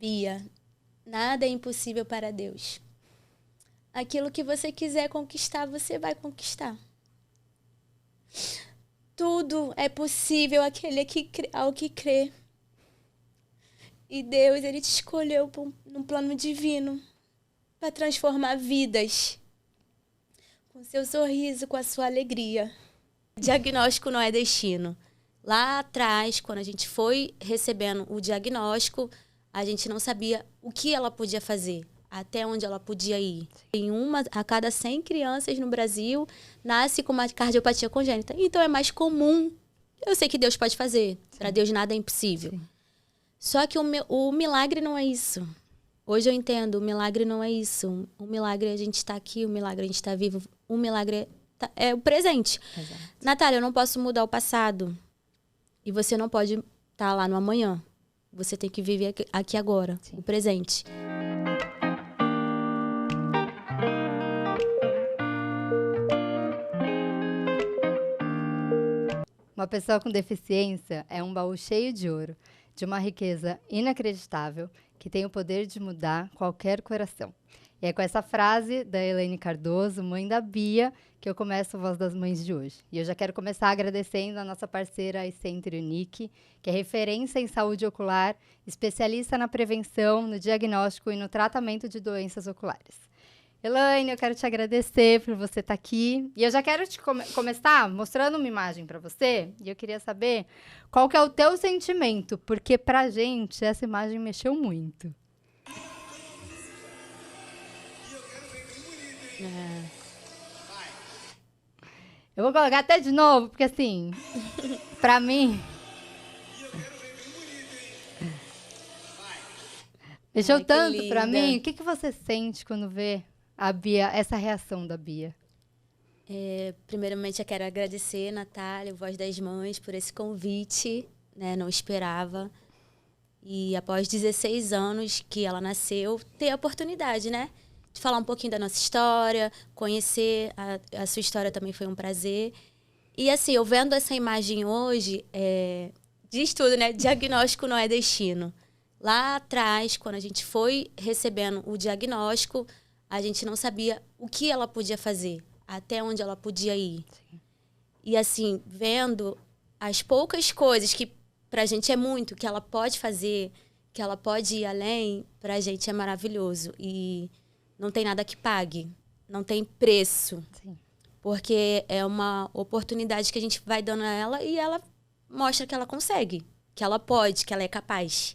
Bia, nada é impossível para Deus. Aquilo que você quiser conquistar, você vai conquistar. Tudo é possível ao que crê. E Deus, Ele te escolheu num plano divino para transformar vidas. Com seu sorriso, com a sua alegria. Diagnóstico não é destino. Lá atrás, quando a gente foi recebendo o diagnóstico, a gente não sabia o que ela podia fazer, até onde ela podia ir. Em uma a cada 100 crianças no Brasil nasce com uma cardiopatia congênita. Então é mais comum. Eu sei que Deus pode fazer. Para Deus nada é impossível. Sim. Só que o milagre não é isso. Hoje eu entendo, o milagre não é isso. O milagre é a gente estar aqui, o milagre é a gente estar vivo. O milagre é o presente. Exato. Natália, eu não posso mudar o passado. E você não pode estar lá no amanhã. Você tem que viver aqui agora, sim, o presente. Uma pessoa com deficiência é um baú cheio de ouro, de uma riqueza inacreditável, que tem o poder de mudar qualquer coração. E é com essa frase da Elaine Cardoso, mãe da Bia, que eu começo o Voz das Mães de hoje. E eu já quero começar agradecendo a nossa parceira Eye Center Unique, que é referência em saúde ocular, especialista na prevenção, no diagnóstico e no tratamento de doenças oculares. Elaine, eu quero te agradecer por você estar aqui. E eu já quero te começar mostrando uma imagem para você. E eu queria saber qual que é o teu sentimento, porque pra gente essa imagem mexeu muito. Eu vou colocar até de novo, porque assim, pra mim... Mexeu tanto pra mim. O que você sente quando vê a Bia, essa reação da Bia? Primeiramente, eu quero agradecer, Natália, Voz das Mães, por esse convite, né? Não esperava. E após 16 anos que ela nasceu, ter a oportunidade, né? De falar um pouquinho da nossa história, conhecer a sua história também foi um prazer. E assim, eu vendo essa imagem hoje, diz tudo, né? Diagnóstico não é destino. Lá atrás, quando a gente foi recebendo o diagnóstico, a gente não sabia o que ela podia fazer, até onde ela podia ir. Sim. E assim, vendo as poucas coisas que pra gente é muito, que ela pode fazer, que ela pode ir além, pra gente é maravilhoso. E não tem nada que pague, não tem preço. Sim. Porque é uma oportunidade que a gente vai dando a ela e ela mostra que ela consegue, que ela pode, que ela é capaz.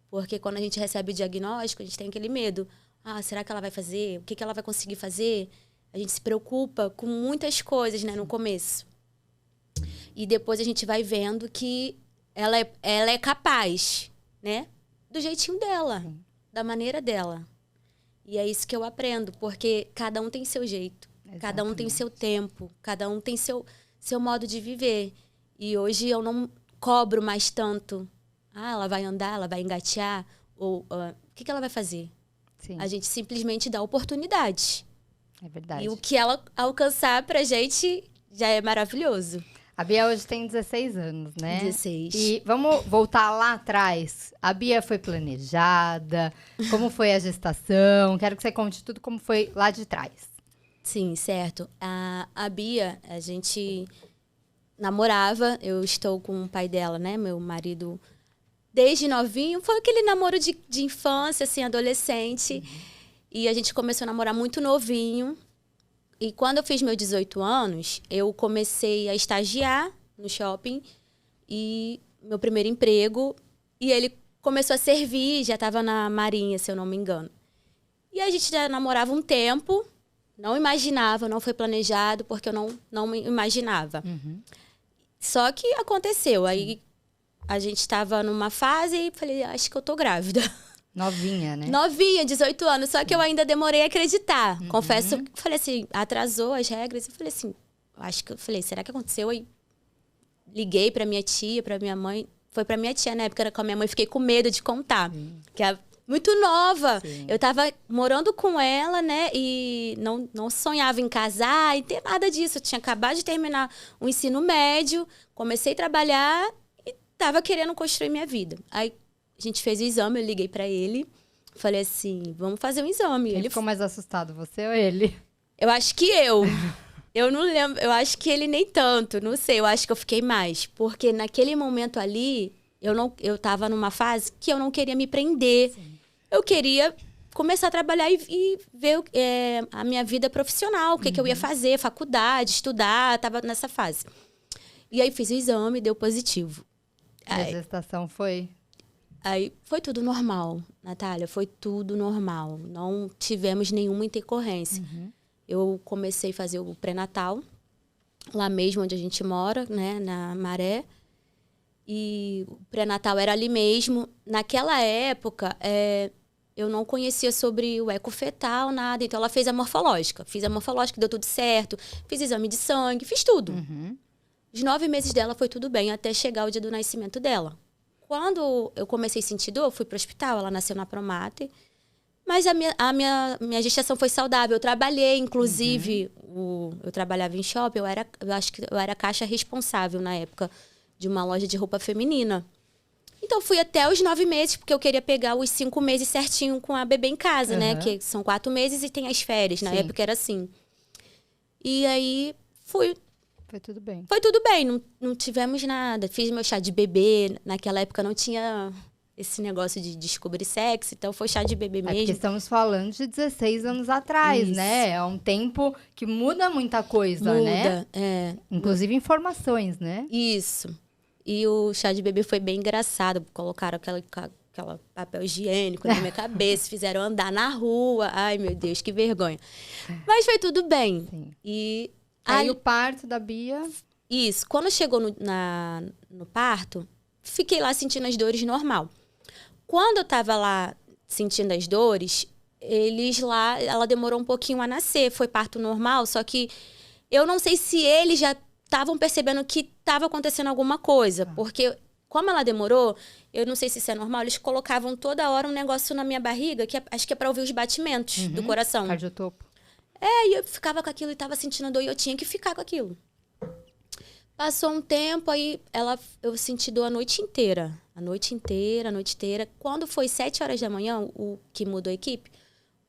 Porque quando a gente recebe o diagnóstico, a gente tem aquele medo. Ah, será que ela vai fazer? O que ela vai conseguir fazer? A gente se preocupa com muitas coisas, né, no começo. E depois a gente vai vendo que ela é capaz, né? Do jeitinho dela, da maneira dela. E é isso que eu aprendo, porque cada um tem seu jeito. Exatamente. Cada um tem seu tempo, cada um tem seu modo de viver. E hoje eu não cobro mais tanto. Ah, ela vai andar, ela vai engatear, ou o que ela vai fazer? Sim. A gente simplesmente dá oportunidade. É verdade. E o que ela alcançar pra gente já é maravilhoso. A Bia hoje tem 16 anos, né? 16. E vamos voltar lá atrás. A Bia foi planejada? Como foi a gestação? Quero que você conte tudo como foi lá de trás. Sim, certo. A Bia, a gente namorava. Eu estou com o pai dela, né? Meu marido, desde novinho. Foi aquele namoro de infância, assim, adolescente. Uhum. E a gente começou a namorar muito novinho. E quando eu fiz meus 18 anos, eu comecei a estagiar no shopping. E meu primeiro emprego. E ele começou a servir, já estava na Marinha, se eu não me engano. E a gente já namorava um tempo. Não imaginava, não foi planejado, porque eu não me imaginava. Uhum. Só que aconteceu. Aí a gente estava numa fase e falei, acho que eu tô grávida. Novinha, né? Novinha, 18 anos. Só que eu ainda demorei a acreditar. Uhum. Confesso, falei assim, atrasou as regras. Eu falei assim, será que aconteceu? Aí liguei pra minha tia, pra minha mãe. Foi pra minha tia, na época era com a minha mãe. Fiquei com medo de contar. Que é muito nova. Sim. Eu tava morando com ela, né? E não sonhava em casar e ter nada disso. Eu tinha acabado de terminar o ensino médio. Comecei a trabalhar e tava querendo construir minha vida. Aí A gente fez o exame, eu liguei pra ele. Falei assim, vamos fazer um exame. Quem Ele ficou mais assustado, você ou ele? Eu acho que eu. Eu não lembro. Eu acho que ele nem tanto. Não sei. Eu acho que eu fiquei mais. Porque naquele momento ali, eu tava numa fase que eu não queria me prender. Sim. Eu queria começar a trabalhar e ver a minha vida profissional. O que eu ia fazer, faculdade, estudar. Tava nessa fase. E aí fiz o exame, deu positivo. E a gestação foi? Aí foi tudo normal, Natália. Foi tudo normal. Não tivemos nenhuma intercorrência. Eu comecei a fazer o pré-natal, lá mesmo onde a gente mora, né, na Maré. E o pré-natal era ali mesmo. Naquela época, eu não conhecia sobre o ecofetal, nada. Então, ela fez a morfológica. Fiz a morfológica, deu tudo certo. Fiz exame de sangue, fiz tudo. Os 9 meses dela foi tudo bem, até chegar o dia do nascimento dela. Quando eu comecei a sentir dor, eu fui para o hospital. Ela nasceu na Promate. Mas a minha gestação foi saudável. Eu trabalhei, inclusive, eu trabalhava em shopping, eu acho que eu era caixa responsável na época de uma loja de roupa feminina. Então, fui até os 9 meses, porque eu queria pegar os 5 meses certinho com a bebê em casa, né? Que são 4 meses e tem as férias. Na época era assim. E aí, fui. Foi tudo bem. Foi tudo bem, não tivemos nada. Fiz meu chá de bebê. Naquela época não tinha esse negócio de descobrir sexo, então foi chá de bebê mesmo. Porque estamos falando de 16 anos atrás, né? É um tempo que muda muita coisa, né? Muda, Inclusive informações, né? Isso. E o chá de bebê foi bem engraçado. Colocaram aquela papel higiênico na minha cabeça, fizeram andar na rua. Ai, meu Deus, que vergonha. Mas foi tudo bem. Sim. E aí o parto da Bia... Isso. Quando chegou no parto, fiquei lá sentindo as dores normal. Quando eu tava lá sentindo as dores, ela demorou um pouquinho a nascer. Foi parto normal, só que eu não sei se eles já estavam percebendo que estava acontecendo alguma coisa. Porque, como ela demorou, eu não sei se isso é normal, eles colocavam toda hora um negócio na minha barriga, que acho que é pra ouvir os batimentos do coração. Cardiotopo. E eu ficava com aquilo e tava sentindo dor e eu tinha que ficar com aquilo. Passou um tempo, aí eu senti dor a noite inteira. A noite inteira. Quando foi 7 horas da manhã, o que mudou a equipe,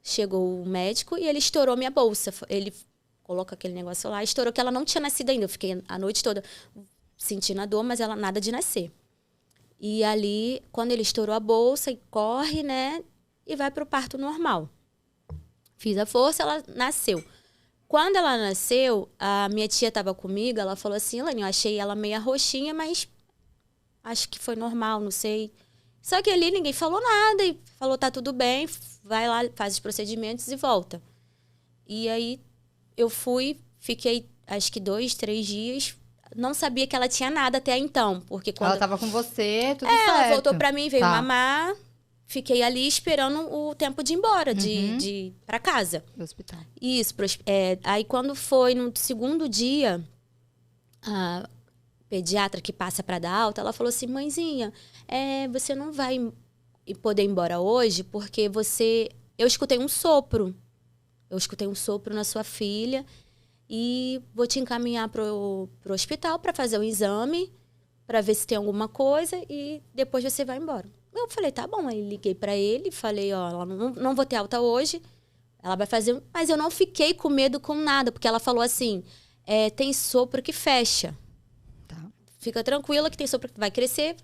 chegou o médico e ele estourou minha bolsa. Ele coloca aquele negócio lá, estourou que ela não tinha nascido ainda. Eu fiquei a noite toda sentindo a dor, mas ela nada de nascer. E ali, quando ele estourou a bolsa, e corre, né? E vai pro parto normal. Fiz a força, ela nasceu. Quando ela nasceu, a minha tia estava comigo, ela falou assim, Elaine, eu achei ela meio roxinha, mas acho que foi normal, não sei. Só que ali ninguém falou nada e falou, tá tudo bem, vai lá, faz os procedimentos e volta. E aí eu fui, fiquei acho que 2, 3 dias, não sabia que ela tinha nada até então, porque quando... Ela estava com você, tudo certo. Ela voltou pra mim, veio mamar, fiquei ali esperando o tempo de ir embora, de ir pra casa. Do hospital. Isso. Aí, quando foi no segundo dia, a pediatra que passa para dar alta, ela falou assim, mãezinha, você não vai poder ir embora hoje porque eu escutei um sopro. Eu escutei um sopro na sua filha e vou te encaminhar pro hospital para fazer o exame, para ver se tem alguma coisa e depois você vai embora. Eu falei, tá bom. Aí liguei para ele e falei, ela não vou ter alta hoje. Ela vai fazer... Mas eu não fiquei com medo com nada, porque ela falou assim, tem sopro que fecha. Tá. Fica tranquila que tem sopro que vai crescer,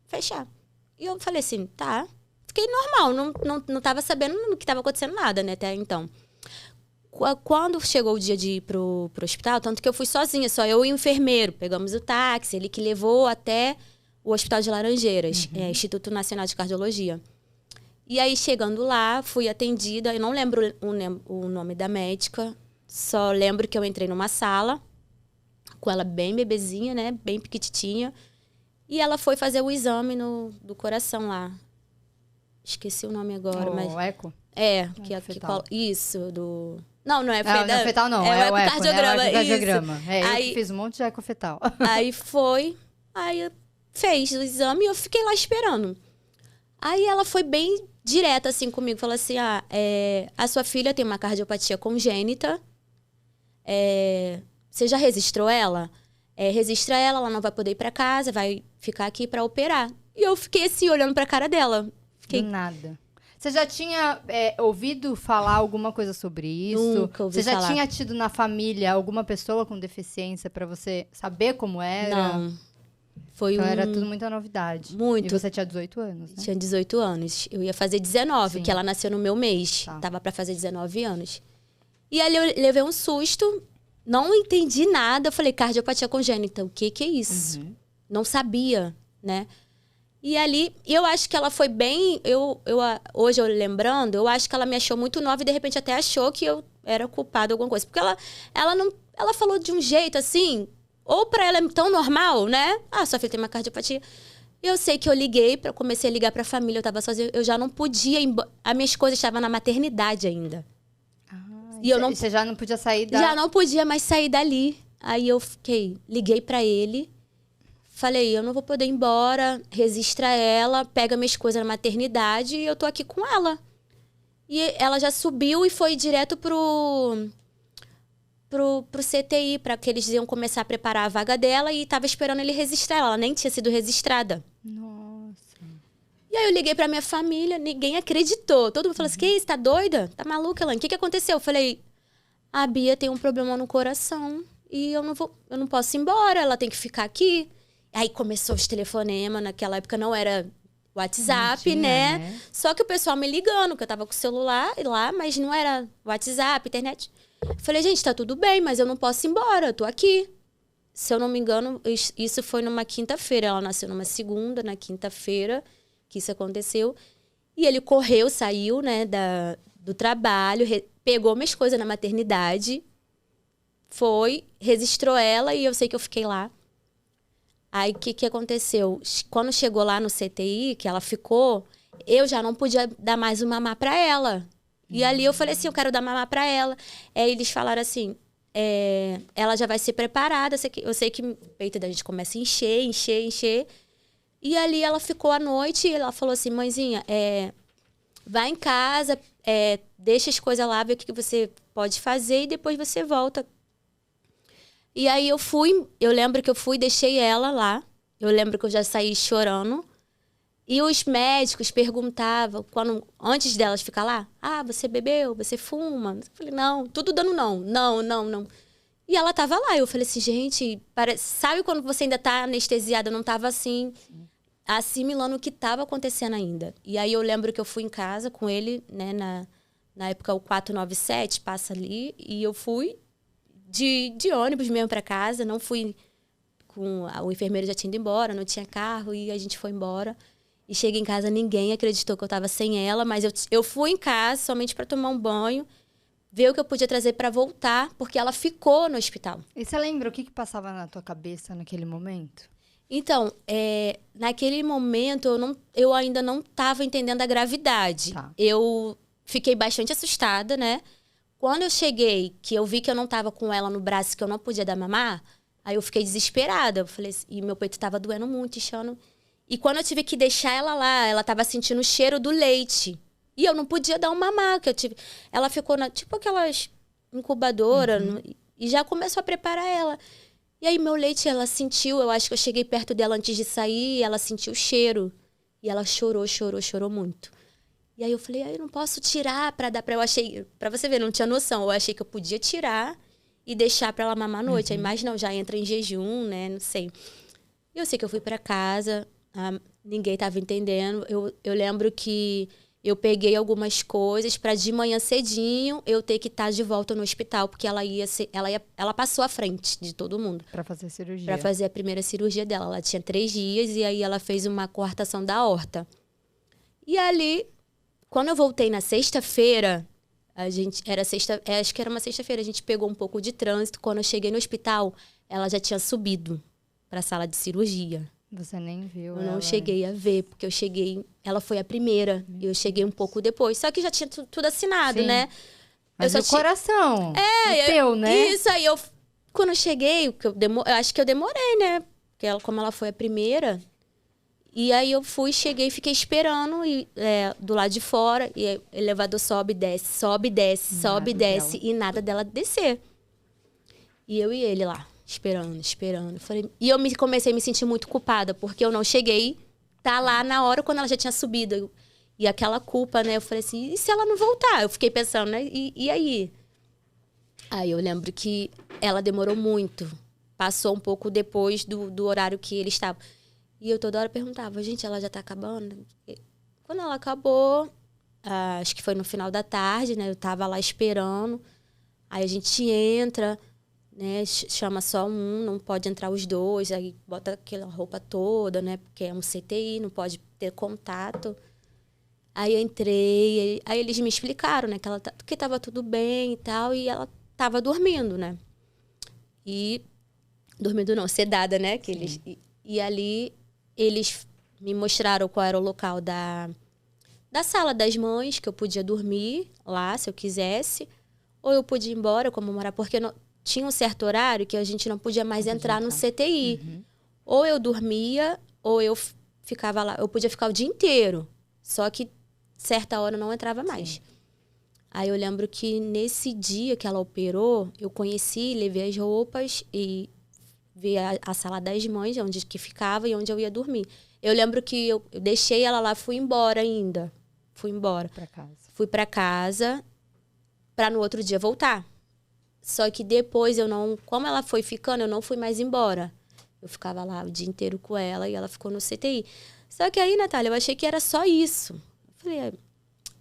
fechar. E eu falei assim, tá. Fiquei normal, não tava sabendo que tava acontecendo nada, né, até então. Quando chegou o dia de ir pro hospital, tanto que eu fui sozinha, só eu e o enfermeiro. Pegamos o táxi, ele que levou até o Hospital de Laranjeiras, Instituto Nacional de Cardiologia. E aí, chegando lá, fui atendida. Eu não lembro o nome da médica. Só lembro que eu entrei numa sala, com ela bem bebezinha, né? Bem piquititinha. E ela foi fazer o exame do coração lá. Esqueci o nome agora, mas... O eco? Isso, do... Não é fetal. Não é fetal, não. É o ecocardiograma. Né? É o ecocardiograma. Aí, eu fiz um monte de ecofetal. Aí foi... Aí fez o exame e eu fiquei lá esperando. Aí ela foi bem direta assim comigo, falou assim, a sua filha tem uma cardiopatia congênita, você já registrou ela? Registra ela não vai poder ir para casa, vai ficar aqui para operar. E eu fiquei assim, olhando pra cara dela. Fiquei... Do nada. Você já tinha ouvido falar alguma coisa sobre isso? Nunca ouvi falar. Você já tinha tido na família alguma pessoa com deficiência pra você saber como era? Não. Foi Então era tudo muita novidade. Muito. E você tinha 18 anos, né? Tinha 18 anos. Eu ia fazer 19, Sim. que ela nasceu no meu mês. Tá. Tava pra fazer 19 anos. E ali eu levei um susto, não entendi nada. Eu falei, cardiopatia congênita, o que é isso? Não sabia, né? E ali, eu acho que ela foi bem... hoje, eu lembrando, eu acho que ela me achou muito nova e, de repente, até achou que eu era culpada de alguma coisa. Porque ela falou de um jeito, assim... Ou pra ela é tão normal, né? Ah, sua filha tem uma cardiopatia. Eu sei que eu comecei a ligar pra família, eu tava sozinha. Eu já não podia ir embora. As minhas coisas estavam na maternidade ainda. E você já não podia sair da... Já não podia mais sair dali. Aí eu liguei pra ele. Falei, eu não vou poder ir embora, registra ela, pega minhas coisas na maternidade e eu tô aqui com ela. E ela já subiu e foi direto pro CTI, para que eles iam começar a preparar a vaga dela e tava esperando ele registrar ela. Ela nem tinha sido registrada. Nossa. E aí eu liguei pra minha família, ninguém acreditou. Todo mundo falou assim, que isso, tá doida? Tá maluca, Elaine? O que aconteceu? Eu falei, a Bia tem um problema no coração e eu não posso ir embora, ela tem que ficar aqui. Aí começou os telefonemas, naquela época não era WhatsApp, tinha, né? Só que o pessoal me ligando, que eu tava com o celular lá, mas não era WhatsApp, internet. Falei, gente, tá tudo bem, mas eu não posso ir embora, eu tô aqui. Se eu não me engano, isso foi numa quinta-feira. Ela nasceu numa segunda, na quinta-feira que isso aconteceu. E ele correu, saiu, né, do trabalho, pegou minhas coisas na maternidade, foi, registrou ela e eu sei que eu fiquei lá. Aí, o que aconteceu? Quando chegou lá no CTI, que ela ficou, eu já não podia dar mais o mamar pra ela. E ali eu falei assim, eu quero dar mamar pra ela. Aí eles falaram assim, ela já vai ser preparada. Eu sei que o peito da gente começa a encher. E ali ela ficou à noite e ela falou assim, mãezinha, vai em casa, deixa as coisas lá, vê o que você pode fazer e depois você volta. E aí eu lembro que eu fui, deixei ela lá. Eu lembro que eu já saí chorando. E os médicos perguntavam, antes delas ficar lá, você bebeu, você fuma? Eu falei, não, tudo dando não. E ela tava lá. Eu falei assim, gente, sabe quando você ainda tá anestesiada? Eu não tava assim, assimilando o que tava acontecendo ainda. E aí eu lembro que eu fui em casa com ele, né, na época o 497 passa ali, e eu fui de ônibus mesmo para casa, não fui o enfermeiro já tinha ido embora, não tinha carro e a gente foi embora. E cheguei em casa, ninguém acreditou que eu estava sem ela, mas eu fui em casa somente para tomar um banho, ver o que eu podia trazer para voltar, porque ela ficou no hospital. E você lembra o que passava na tua cabeça naquele momento? Então, naquele momento eu ainda não estava entendendo a gravidade. Tá. Eu fiquei bastante assustada, né? Quando eu cheguei, que eu vi que eu não estava com ela no braço, que eu não podia dar mamar, aí eu fiquei desesperada. Eu falei, e meu peito estava doendo muito, inchando. E quando eu tive que deixar ela lá, ela estava sentindo o cheiro do leite. E eu não podia dar um mamar, ela ficou tipo aquelas incubadoras, e já começou a preparar ela. E aí meu leite, ela sentiu, eu acho que eu cheguei perto dela antes de sair, ela sentiu o cheiro. E ela chorou muito. E aí eu falei, eu não posso tirar pra dar pra... Eu achei, pra você ver, não tinha noção. Eu achei que eu podia tirar e deixar pra ela mamar à noite. Aí, mas não, já entra em jejum, né? Não sei. E eu sei que eu fui pra casa, ninguém tava entendendo. Eu lembro que eu peguei algumas coisas pra de manhã cedinho eu ter que estar de volta no hospital, porque ela passou à frente de todo mundo. Pra fazer cirurgia. Pra fazer a primeira cirurgia dela. Ela tinha 3 dias e aí ela fez uma coartação da aorta. E ali... Quando eu voltei na sexta-feira, acho que era uma sexta-feira, a gente pegou um pouco de trânsito. Quando eu cheguei no hospital, ela já tinha subido para a sala de cirurgia. Você nem viu? Eu não cheguei a ver, porque ela foi a primeira, e eu cheguei um pouco depois. Só que já tinha tudo assinado, Sim. né? Mas o coração, o teu, né? Isso, aí quando eu cheguei, eu acho que eu demorei, né? Porque como ela foi a primeira... E aí eu cheguei e fiquei esperando do lado de fora. E o elevador sobe, desce. E nada dela descer. E eu e ele lá, esperando. E eu comecei a me sentir muito culpada, porque eu não cheguei tá lá na hora quando ela já tinha subido. E aquela culpa, né? Eu falei assim, e se ela não voltar? Eu fiquei pensando, né? E aí? Aí eu lembro que ela demorou muito. Passou um pouco depois do horário que eles estavam. E eu toda hora perguntava, gente, ela já tá acabando? Quando ela acabou, acho que foi no final da tarde, né? Eu tava lá esperando. Aí a gente entra, né? Chama só um, não pode entrar os dois. Aí bota aquela roupa toda, né? Porque é um CTI, não pode ter contato. Aí eu entrei, aí eles me explicaram, né? Que tava tudo bem e tal. E ela tava dormindo, né? E... Dormindo não, sedada, né? Que eles, e ali eles me mostraram qual era o local da sala das mães, que eu podia dormir lá, se eu quisesse. Ou eu podia ir embora, comemorar, porque tinha um certo horário que a gente não podia mais entrar no CTI. Uhum. Ou eu dormia, ou eu ficava lá. Eu podia ficar o dia inteiro. Só que certa hora eu não entrava mais. Sim. Aí eu lembro que nesse dia que ela operou, eu conheci, levei as roupas e vi a sala das mães, onde que ficava e onde eu ia dormir. Eu lembro que eu deixei ela lá, fui embora ainda. Fui embora. Fui pra casa pra no outro dia voltar. Só que depois eu não... Como ela foi ficando, eu não fui mais embora. Eu ficava lá o dia inteiro com ela e ela ficou no CTI. Só que aí, Natália, eu achei que era só isso.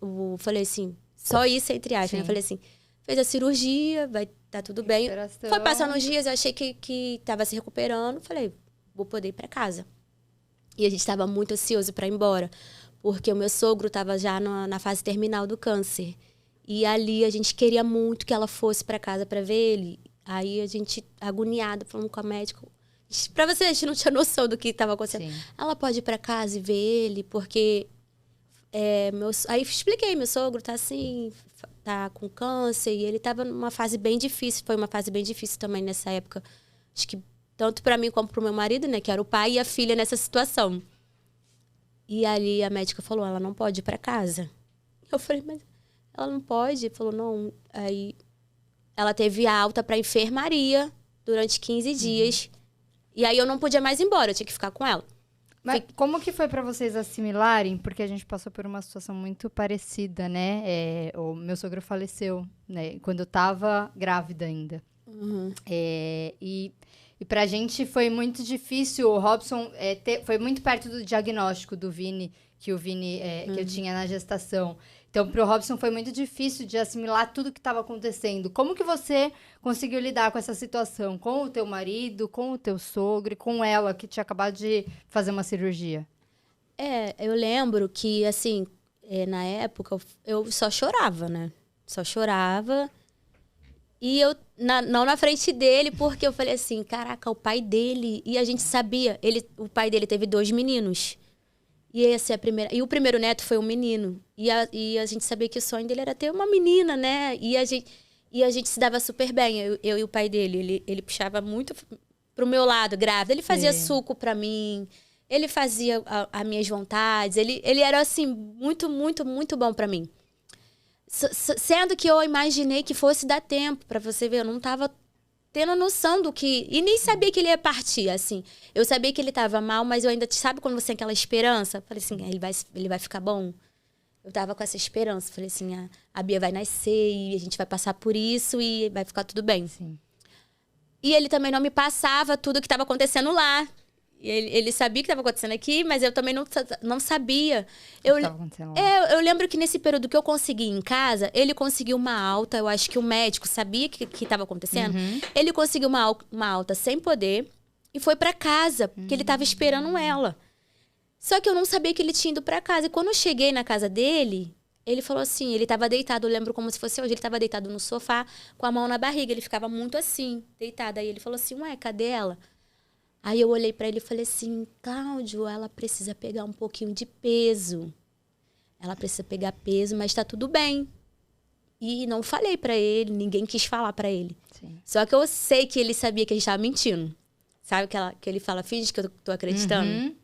Eu falei assim, só isso entre aspas. Eu falei assim, fez a cirurgia, vai tá tudo bem. Foi passando uns dias, eu achei que tava se recuperando. Falei, vou poder ir pra casa. E a gente tava muito ansioso pra ir embora. Porque o meu sogro tava já na fase terminal do câncer. E ali a gente queria muito que ela fosse pra casa pra ver ele. Aí a gente, agoniada, falando com a médica. Pra você, a gente não tinha noção do que tava acontecendo. Sim. Ela pode ir pra casa e ver ele, porque... Aí expliquei, meu sogro tá assim, tá com câncer, e ele tava numa fase bem difícil. Foi uma fase bem difícil também nessa época. Acho que tanto pra mim como pro meu marido, né? Que era o pai e a filha nessa situação. E ali a médica falou, ela não pode ir pra casa. Eu falei, mas ela não pode? Ele falou, não. Aí ela teve alta pra enfermaria durante 15 dias. E aí eu não podia mais ir embora, eu tinha que ficar com ela. Mas como que foi pra vocês assimilarem? Porque a gente passou por uma situação muito parecida, né? O meu sogro faleceu, né? Quando eu tava grávida ainda. Uhum. E pra gente foi muito difícil. O Robson foi muito perto do diagnóstico do Vini, que o Vini que eu tinha na gestação. Então, pro Robson foi muito difícil de assimilar tudo que estava acontecendo. Como que você conseguiu lidar com essa situação? Com o teu marido, com o teu sogro e com ela, que tinha acabado de fazer uma cirurgia? Eu lembro que, assim, na época, eu só chorava, né? Só chorava. E eu, não na frente dele, porque eu falei assim, caraca, o pai dele... E a gente sabia, o pai dele teve 2 meninos. E essa é a primeira. E o primeiro neto foi um menino. E a gente sabia que o sonho dele era ter uma menina, né? E a gente se dava super bem, eu e o pai dele. Ele puxava muito pro meu lado, grávida. Ele fazia suco pra mim. Ele fazia as minhas vontades. Ele era, assim, muito, muito, muito bom pra mim. Sendo que eu imaginei que fosse dar tempo, pra você ver. Eu não tava tendo noção do que... E nem sabia que ele ia partir, assim. Eu sabia que ele tava mal, mas eu ainda... Sabe quando você tem aquela esperança? Falei assim, ele vai ficar bom? Eu tava com essa esperança. Falei assim, a Bia vai nascer e a gente vai passar por isso e vai ficar tudo bem. Sim. E ele também não me passava tudo que estava acontecendo lá. Ele sabia o que estava acontecendo aqui, mas eu também não sabia. Eu lembro que nesse período que eu consegui em casa, ele conseguiu uma alta. Eu acho que o médico sabia que estava acontecendo. Uhum. Ele conseguiu uma alta sem poder e foi para casa, porque ele estava esperando ela. Só que eu não sabia que ele tinha ido para casa. E quando eu cheguei na casa dele, ele falou assim, ele estava deitado, eu lembro como se fosse hoje, ele estava deitado no sofá com a mão na barriga. Ele ficava muito assim, deitado. Aí ele falou assim, ué, cadê ela? Aí eu olhei pra ele e falei assim, Cláudio, ela precisa pegar um pouquinho de peso. Ela precisa pegar peso, mas tá tudo bem. E não falei pra ele, ninguém quis falar pra ele. Sim. Só que eu sei que ele sabia que a gente tava mentindo. Sabe que ele fala, finge que eu tô acreditando? Uhum.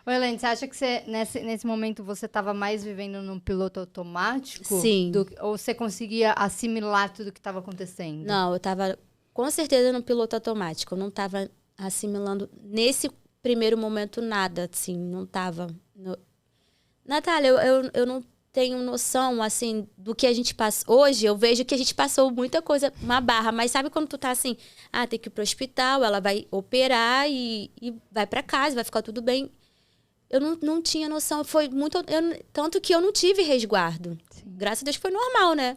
Ô, Elaine, você acha que nesse momento você tava mais vivendo num piloto automático? Sim. Ou você conseguia assimilar tudo que tava acontecendo? Não, eu tava com certeza no piloto automático. Eu não tava assimilando nesse primeiro momento nada, assim, não tava. Natália, eu não tenho noção, assim, do que a gente passou. Hoje eu vejo que a gente passou muita coisa, uma barra. Mas sabe quando tu tá assim, tem que ir pro hospital, ela vai operar e vai pra casa, vai ficar tudo bem. Eu não tinha noção. Foi muito... tanto que eu não tive resguardo. Sim. Graças a Deus foi normal, né?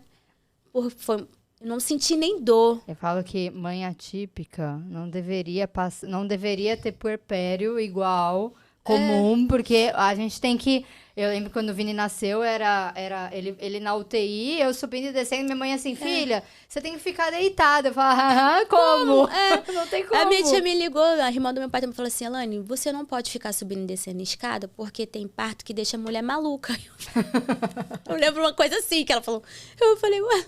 Eu não senti nem dor. Eu falo que mãe atípica não deveria ter puerpério igual comum, porque a gente tem que... Eu lembro quando o Vini nasceu, era ele na UTI, eu subindo e descendo, minha mãe assim, filha, você tem que ficar deitada. Eu falava, como? Não tem como. A minha tia me ligou, a irmã do meu pai também falou assim, Elane, você não pode ficar subindo e descendo escada, porque tem parto que deixa a mulher maluca. Eu lembro uma coisa assim, que ela falou. Eu falei, ué...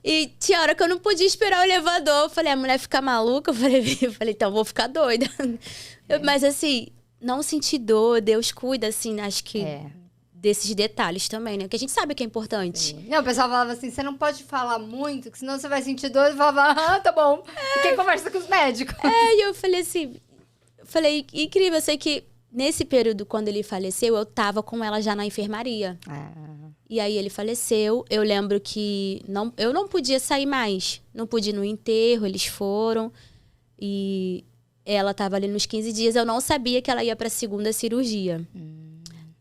E tinha hora que eu não podia esperar o elevador. Eu falei, a mulher fica maluca? Eu falei, então vou ficar doida. Mas assim, não senti dor, Deus cuida, assim, acho que desses detalhes também, né? Porque a gente sabe que é importante. Sim. Não, o pessoal falava assim, você não pode falar muito, que senão você vai sentir dor. Eu falava, tá bom. E quem conversa com os médicos? E eu falei assim, incrível, eu sei que nesse período, quando ele faleceu, eu tava com ela já na enfermaria. E aí ele faleceu. Eu lembro que eu não podia sair mais. Não pude ir no enterro, eles foram. E ela estava ali nos 15 dias. Eu não sabia que ela ia para a segunda cirurgia.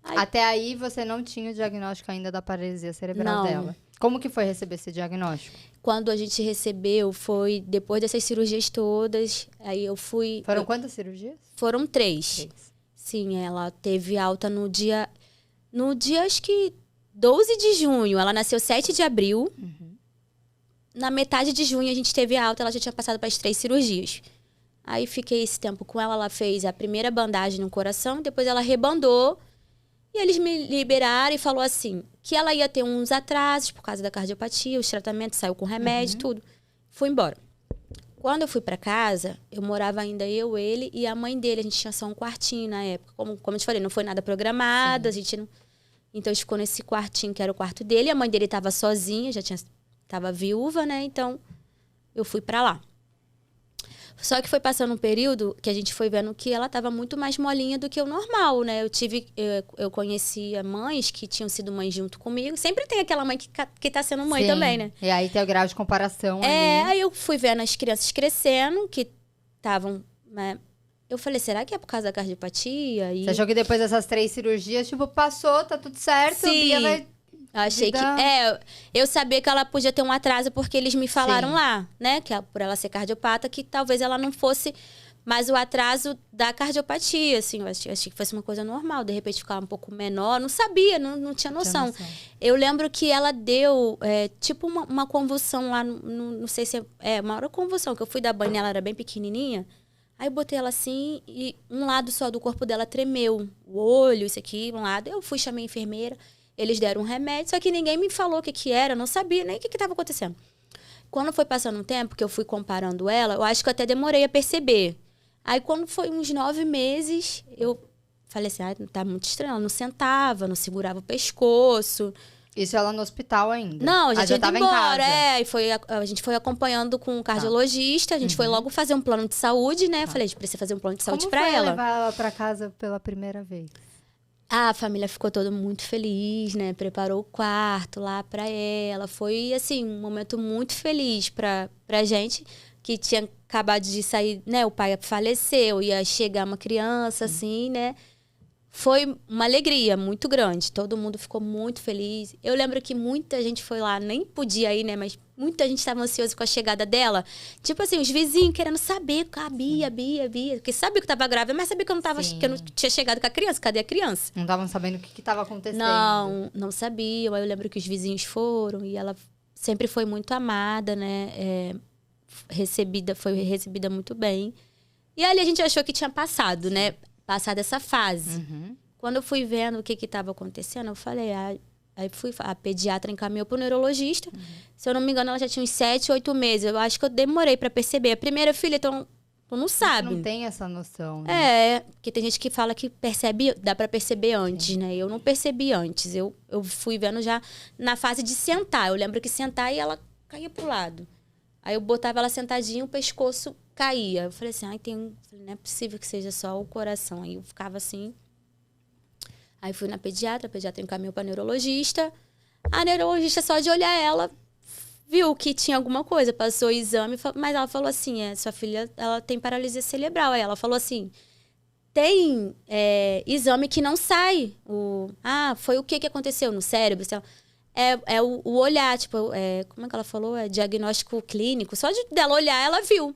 Até aí você não tinha o diagnóstico ainda da paralisia cerebral dela? Como que foi receber esse diagnóstico? Quando a gente recebeu, foi depois dessas cirurgias todas. Aí eu fui... Foram quantas cirurgias? Foram 3. Sim, ela teve alta no dia... acho que... 12 de junho, ela nasceu 7 de abril. Na metade de junho a gente teve a alta, ela já tinha passado para as 3 cirurgias. Aí fiquei esse tempo com ela, ela fez a primeira bandagem no coração, depois ela rebandou. E eles me liberaram e falou assim, que ela ia ter uns atrasos por causa da cardiopatia, os tratamentos, saiu com remédio, tudo. Fui embora. Quando eu fui para casa, eu morava ainda ele e a mãe dele. A gente tinha só um quartinho na época. Como eu te falei, não foi nada programado, a gente não... Então, a gente ficou nesse quartinho, que era o quarto dele. A mãe dele estava sozinha, estava viúva, né? Então, eu fui para lá. Só que foi passando um período que a gente foi vendo que ela estava muito mais molinha do que o normal, né? Eu conhecia mães que tinham sido mães junto comigo. Sempre tem aquela mãe que tá sendo mãe também, né? E aí tem o grau de comparação ali. Aí eu fui vendo as crianças crescendo, que estavam... né? Eu falei, será que é por causa da cardiopatia? Você achou que depois dessas 3 cirurgias, tipo, passou, tá tudo certo? Sim. Bia vai... Eu achei que... eu sabia que ela podia ter um atraso porque eles me falaram lá, né? Que por ela ser cardiopata, que talvez ela não fosse mais o atraso da cardiopatia, assim. Eu achei que fosse uma coisa normal, de repente ficar um pouco menor. Não sabia, não tinha noção. Eu lembro que ela deu, tipo, uma convulsão lá, não sei se uma hora convulsão, que eu fui dar banho, ela era bem pequenininha. Aí eu botei ela assim e um lado só do corpo dela tremeu. O olho, isso aqui, um lado. Eu fui, chamei a enfermeira. Eles deram um remédio, só que ninguém me falou o que era. Eu não sabia nem o que estava acontecendo. Quando foi passando um tempo, que eu fui comparando ela, eu acho que eu até demorei a perceber. Aí, quando foi uns 9 meses, eu falei assim, tá muito estranho. Ela não sentava, não segurava o pescoço. Isso ela no hospital ainda? Não, já estava ido embora. em casa. A gente foi acompanhando com um cardiologista. A gente foi logo fazer um plano de saúde, né? Falei, a gente precisa fazer um plano de saúde para ela. Como foi levar ela para casa pela primeira vez? A família ficou toda muito feliz, né? Preparou o quarto lá para ela. Foi, assim, um momento muito feliz pra gente, que tinha acabado de sair, né? O pai faleceu, ia chegar uma criança, assim, né? Foi uma alegria muito grande. Todo mundo ficou muito feliz. Eu lembro que muita gente foi lá, nem podia ir, né? Mas muita gente estava ansiosa com a chegada dela. Tipo assim, os vizinhos querendo saber. Bia. Porque sabia que eu estava grávida, mas sabia que eu não tinha chegado com a criança. Cadê a criança? Não estavam sabendo o que estava acontecendo. Não sabiam. Aí eu lembro que os vizinhos foram e ela sempre foi muito amada, né? Foi recebida muito bem. E ali a gente achou que tinha passado, né? Passar dessa fase. Quando eu fui vendo o que estava acontecendo, eu falei, aí a pediatra encaminhou para o neurologista. Se eu não me engano, ela já tinha uns 7, 8 meses. Eu acho que eu demorei para perceber. A primeira filha, então, tu não sabe. Não tem essa noção, né? Porque tem gente que fala que percebe, dá para perceber antes, né? Eu não percebi antes. Eu fui vendo já na fase de sentar. Eu lembro que sentar e ela caía pro lado. Aí eu botava ela sentadinha, o pescoço caía. Eu falei assim, não é possível que seja só o coração. Aí eu ficava assim. Aí fui na pediatra, a pediatra encaminhou pra neurologista. A neurologista, só de olhar ela, viu que tinha alguma coisa, passou o exame, mas ela falou assim, sua filha, ela tem paralisia cerebral. Aí ela falou assim, tem exame que não sai. Foi o que aconteceu no cérebro? O olhar, tipo, como é que ela falou? É diagnóstico clínico. Só dela olhar, ela viu.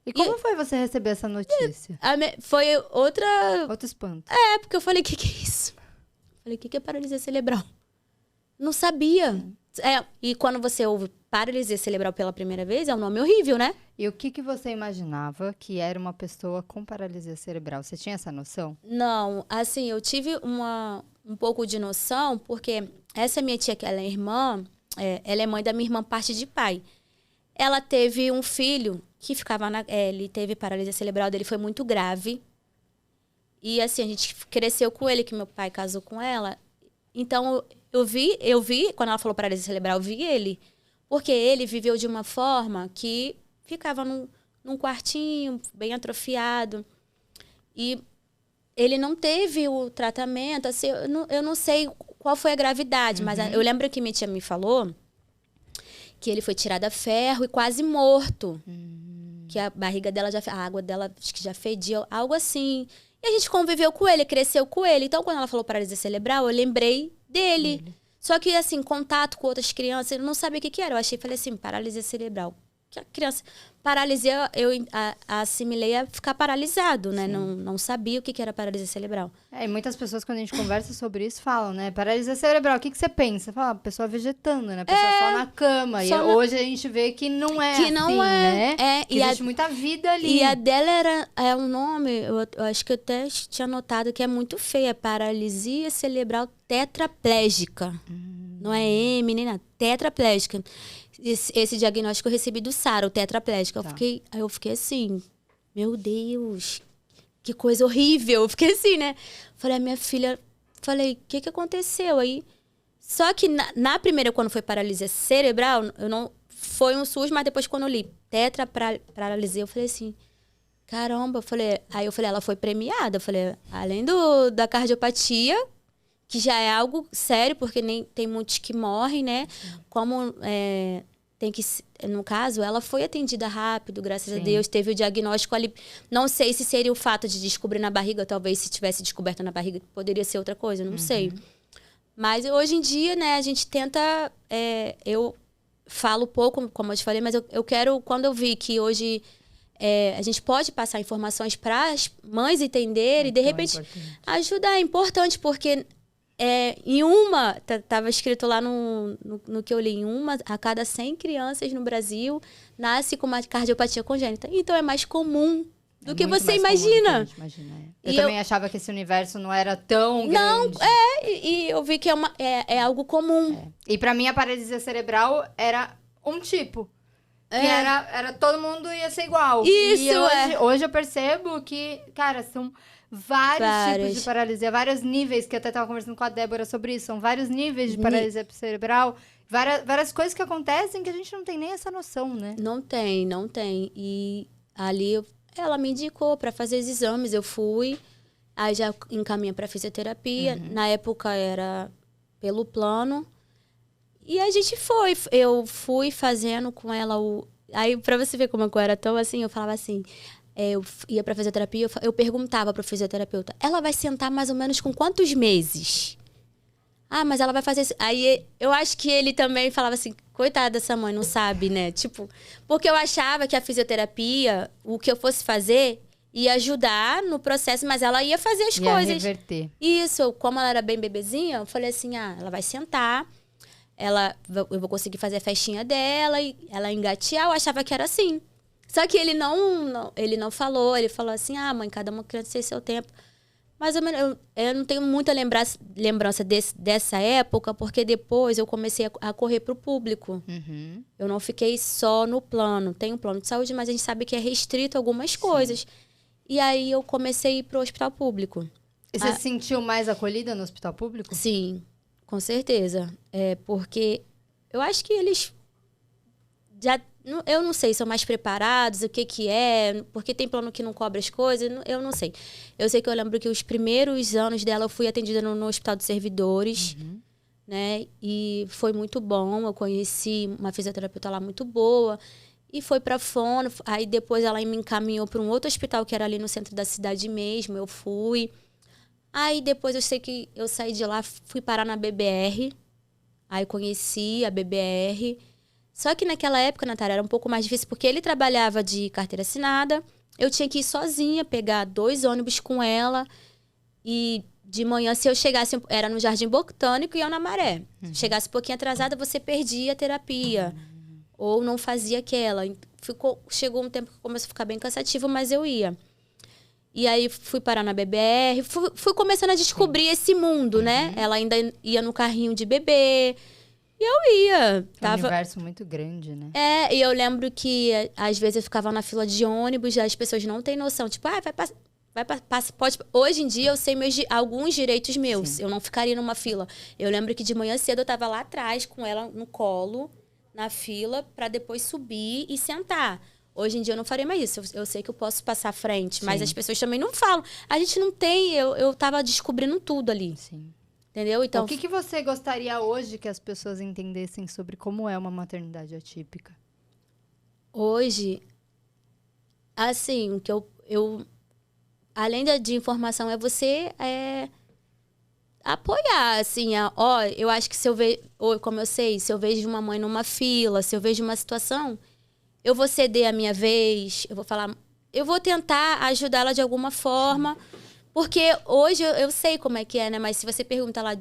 E como foi você receber essa notícia? Foi outra... Outro espanto. Porque eu falei, o que é isso? Falei, o que é paralisia cerebral? Não sabia. E quando você ouve paralisia cerebral pela primeira vez, é um nome horrível, né? E o que você imaginava que era uma pessoa com paralisia cerebral? Você tinha essa noção? Não, assim, eu tive um pouco de noção, porque essa minha tia, que ela é irmã, ela é mãe da minha irmã, parte de pai. Ela teve um filho que ficava ele teve paralisia cerebral, dele foi muito grave. E assim, a gente cresceu com ele, que meu pai casou com ela. Então, eu vi, quando ela falou paralisia cerebral, eu vi ele. Porque ele viveu de uma forma que ficava num quartinho, bem atrofiado. E ele não teve o tratamento, assim, eu não sei qual foi a gravidade, mas eu lembro que minha tia me falou que ele foi tirado a ferro e quase morto. Que a barriga dela a água dela acho que já fedia, algo assim. E a gente conviveu com ele, cresceu com ele. Então, quando ela falou paralisia cerebral, eu lembrei dele. Só que, assim, contato com outras crianças, eu não sabia o que era. Eu falei assim, paralisia cerebral. Que a criança... Paralisia, eu assimilei a ficar paralisado, né? Não sabia o que era paralisia cerebral. E muitas pessoas, quando a gente conversa sobre isso, falam, né? Paralisia cerebral, o que você pensa? Fala, a pessoa vegetando, né? A pessoa só na cama. Hoje a gente vê que não é assim, né? Que existe muita vida ali. E a dela é um nome, eu acho que eu até tinha notado que é muito feia. Paralisia cerebral tetraplégica. Não é M, nem nada. Tetraplégica. Esse diagnóstico eu recebi do Sara, o tetraplégico. Tá. Aí eu fiquei assim, meu Deus, que coisa horrível. Eu fiquei assim, né? Falei, minha filha, o que aconteceu aí? Só que na primeira, quando foi paralisia cerebral, foi um SUS, mas depois quando eu li tetraparalisia, eu falei assim, caramba, aí eu falei, ela foi premiada. Eu falei, além da cardiopatia, que já é algo sério, porque tem muitos que morrem, né? Como tem que... No caso, ela foi atendida rápido, graças a Deus. Teve o diagnóstico ali. Não sei se seria o fato de descobrir na barriga. Talvez, se tivesse descoberto na barriga, poderia ser outra coisa. Não sei. Mas, hoje em dia, né? A gente tenta... eu falo pouco, como eu te falei, mas eu quero... Quando eu vi que hoje... a gente pode passar informações para as mães entenderem e, de repente, ajudar. É importante, porque... Tava escrito lá no que eu li, a cada 100 crianças no Brasil nasce com uma cardiopatia congênita. Então, é mais comum do que você imagina. Eu também achava que esse universo não era tão grande. E eu vi que é algo comum. E pra mim, a paralisia cerebral era um tipo. Que era todo mundo ia ser igual. Isso, e hoje eu percebo que, cara, são... Vários tipos de paralisia, vários níveis, que eu até estava conversando com a Débora sobre isso, são vários níveis de paralisia cerebral, várias coisas que acontecem que a gente não tem nem essa noção, né? Não tem. E ali ela me indicou para fazer os exames, eu fui, aí já encaminha para fisioterapia, na época era pelo plano, e a gente eu fui fazendo com ela aí para você ver como eu era tão assim, eu falava assim... eu ia pra fisioterapia, eu perguntava pro fisioterapeuta, ela vai sentar mais ou menos com quantos meses? Mas ela vai fazer isso. Aí eu acho que ele também falava assim, coitada dessa mãe, não sabe, né? Tipo, porque eu achava que a fisioterapia, o que eu fosse fazer, ia ajudar no processo, mas ela ia fazer as coisas. Ia reverter. Isso, como ela era bem bebezinha, eu falei assim, ela vai sentar, eu vou conseguir fazer a festinha dela, e ela engatear, eu achava que era assim. Só que ele não falou, ele falou assim, mãe, cada uma criança tem seu tempo. Mais ou menos, eu não tenho muita lembrança dessa época, porque depois eu comecei a correr para o público. Eu não fiquei só no plano. Tem um plano de saúde, mas a gente sabe que é restrito a algumas coisas. E aí eu comecei a ir para o hospital público. E você se sentiu mais acolhida no hospital público? Sim, com certeza. Porque eu acho que eles... Eu não sei, são mais preparados, o que que é, porque tem plano que não cobra as coisas, eu não sei. Eu sei que eu lembro que os primeiros anos dela eu fui atendida no Hospital dos Servidores, né? E foi muito bom, eu conheci uma fisioterapeuta lá muito boa, e foi pra Fono, aí depois ela me encaminhou para um outro hospital que era ali no centro da cidade mesmo, eu fui. Aí depois eu sei que eu saí de lá, fui parar na BBR, aí conheci a BBR. Só que naquela época, Natália, era um pouco mais difícil, porque ele trabalhava de carteira assinada, eu tinha que ir sozinha, pegar 2 ônibus com ela, e de manhã, se eu chegasse, era no Jardim Botânico e eu na Maré. Se chegasse um pouquinho atrasada, você perdia a terapia, ou não fazia aquela. Chegou um tempo que começou a ficar bem cansativo, mas eu ia. E aí fui parar na BBR, fui começando a descobrir esse mundo, né? Ela ainda ia no carrinho de bebê, e eu ia. Um universo muito grande, né? E eu lembro que às vezes eu ficava na fila de ônibus, as pessoas não têm noção. Tipo, pode. Hoje em dia eu sei alguns direitos meus. Sim. Eu não ficaria numa fila. Eu lembro que de manhã cedo eu tava lá atrás com ela no colo, na fila, para depois subir e sentar. Hoje em dia eu não faria mais isso. Eu sei que eu posso passar à frente, mas as pessoas também não falam. A gente não tem. Eu tava descobrindo tudo ali. Sim. Entendeu? Então, o que você gostaria hoje que as pessoas entendessem sobre como é uma maternidade atípica? Hoje, assim, o que eu além de informação, é você apoiar, assim, eu acho que se eu vejo, como eu sei, se eu vejo uma mãe numa fila, se eu vejo uma situação, eu vou ceder a minha vez, eu vou falar, eu vou tentar ajudá-la de alguma forma, porque hoje eu sei como é que é, né? Mas se você pergunta lá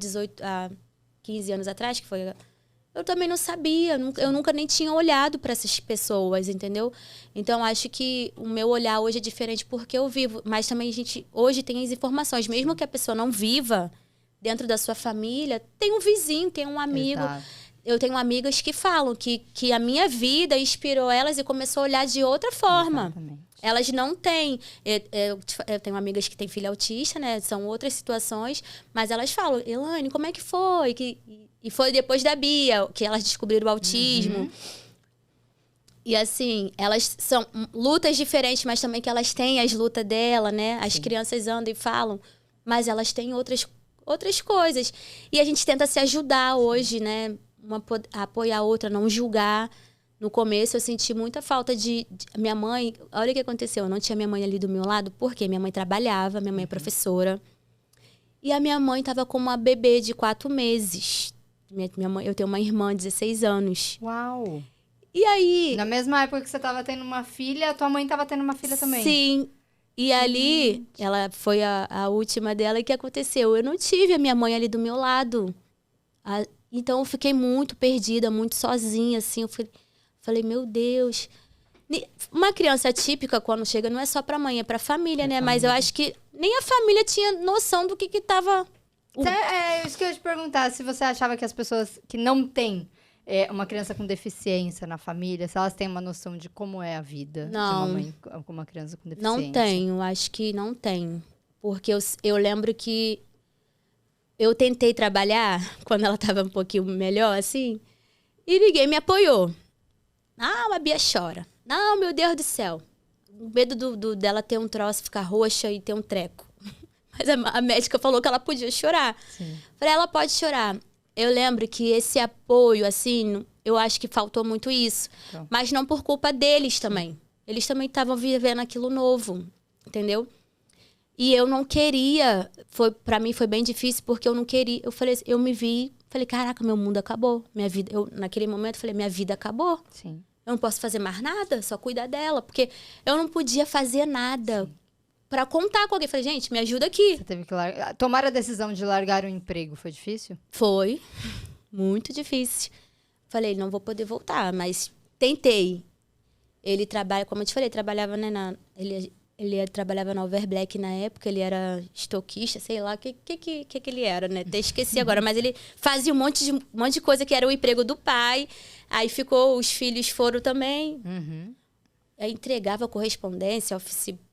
15 anos atrás, que foi... Eu também não sabia, eu nunca nem tinha olhado para essas pessoas, entendeu? Então, acho que o meu olhar hoje é diferente porque eu vivo. Mas também a gente hoje tem as informações. Mesmo que a pessoa não viva dentro da sua família, tem um vizinho, tem um amigo. Exato. Eu tenho amigas que falam que a minha vida inspirou elas e começou a olhar de outra forma. Exatamente. Elas não têm... Eu tenho amigas que têm filho autista, né? São outras situações. Mas elas falam, Elaine, como é que foi? E foi depois da Bia, que elas descobriram o autismo. E assim, elas são lutas diferentes, mas também que elas têm as lutas dela, né? As crianças andam e falam, mas elas têm outras coisas. E a gente tenta se ajudar hoje, né? Apoiar a outra, não julgar. No começo, eu senti muita falta de... Minha mãe... Olha o que aconteceu. Eu não tinha minha mãe ali do meu lado. Por quê? Minha mãe trabalhava. Minha mãe é professora. E a minha mãe estava com uma bebê de 4 meses. Eu tenho uma irmã de 16 anos. Uau! E aí... Na mesma época que você estava tendo uma filha, a tua mãe estava tendo uma filha também. Sim. E ali, ela foi a última dela. E o que aconteceu? Eu não tive a minha mãe ali do meu lado. Então, eu fiquei muito perdida, muito sozinha, assim. Eu falei, meu Deus. Uma criança atípica, quando chega, não é só pra mãe, é pra família, né? Mas eu acho que nem a família tinha noção do que tava... Isso que eu ia te perguntar, se você achava que as pessoas que não têm uma criança com deficiência na família, se elas têm uma noção de como é a vida de uma mãe com uma criança com deficiência. Não tenho, acho que não tenho. Porque eu lembro que eu tentei trabalhar, quando ela tava um pouquinho melhor, assim, e ninguém me apoiou. A Bia chora. Não, meu Deus do céu. O medo dela ter um troço, ficar roxa e ter um treco. Mas a médica falou que ela podia chorar. Sim. Falei, ela pode chorar. Eu lembro que esse apoio, assim, eu acho que faltou muito isso. Então. Mas não por culpa deles também. Eles também estavam vivendo aquilo novo, entendeu? E eu não queria, pra mim foi bem difícil, porque eu não queria. Eu falei, eu me vi, falei, caraca, meu mundo acabou. Minha vida, naquele momento, falei, minha vida acabou. Sim. Eu não posso fazer mais nada, só cuidar dela. Porque eu não podia fazer nada. Sim. Pra contar com alguém. Falei, gente, me ajuda aqui. Você teve que tomar a decisão de largar o emprego, foi difícil? Foi. Muito difícil. Falei, não vou poder voltar, mas tentei. Ele trabalha, como eu te falei, trabalhava, né, ele trabalhava na Overblack na época, ele era estoquista, sei lá, o que ele era, né? Até esqueci agora, mas ele fazia um monte de coisa que era o emprego do pai. Aí os filhos foram também. Aí entregava correspondência,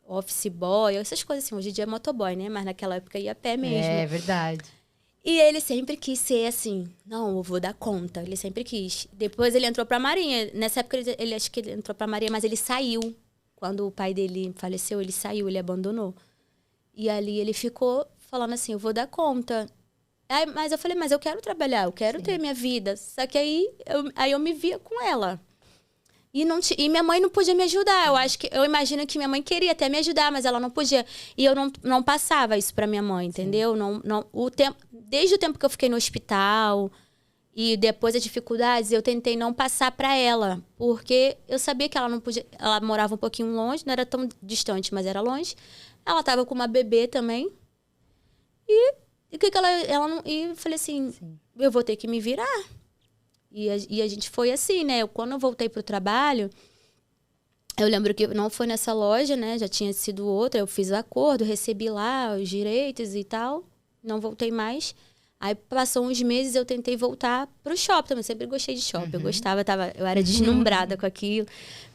office boy, essas coisas assim. Hoje em dia é motoboy, né? Mas naquela época ia a pé mesmo. É verdade. E ele sempre quis ser assim, não, eu vou dar conta. Ele sempre quis. Depois ele entrou pra Marinha. Nessa época, ele acho que ele entrou pra Marinha, mas ele saiu. Quando o pai dele faleceu, ele saiu, ele abandonou. E ali ele ficou falando assim, eu vou dar conta. Mas eu falei, mas eu quero trabalhar, eu quero ter minha vida. Só que aí eu me via com ela. E minha mãe não podia me ajudar. Eu imagino que minha mãe queria até me ajudar, mas ela não podia. E eu não passava isso pra minha mãe, entendeu? Desde o tempo que eu fiquei no hospital e depois as dificuldades, eu tentei não passar pra ela. Porque eu sabia que ela não podia. Ela morava um pouquinho longe, não era tão distante, mas era longe. Ela tava com uma bebê também. E o que ela não. E eu falei assim: eu vou ter que me virar. E a gente foi assim, né? Quando eu voltei pro trabalho, eu lembro que não foi nessa loja, né? Já tinha sido outra. Eu fiz o acordo, recebi lá os direitos e tal. Não voltei mais. Aí passou uns meses, eu tentei voltar pro shopping também. Sempre gostei de shopping. Eu gostava, eu era deslumbrada com aquilo.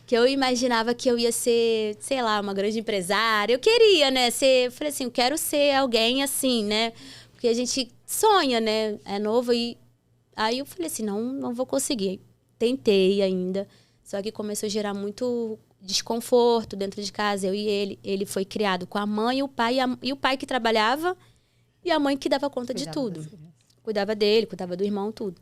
Que eu imaginava que eu ia ser, sei lá, uma grande empresária. Eu queria, né? Falei assim, eu quero ser alguém assim, né? Porque a gente sonha, né? É novo e... Aí eu falei assim, não vou conseguir. Tentei ainda, só que começou a gerar muito desconforto dentro de casa, eu e ele. Ele foi criado com a mãe e o pai, e o pai que trabalhava e a mãe que dava conta de tudo. Cuidava dele, cuidava do irmão, tudo.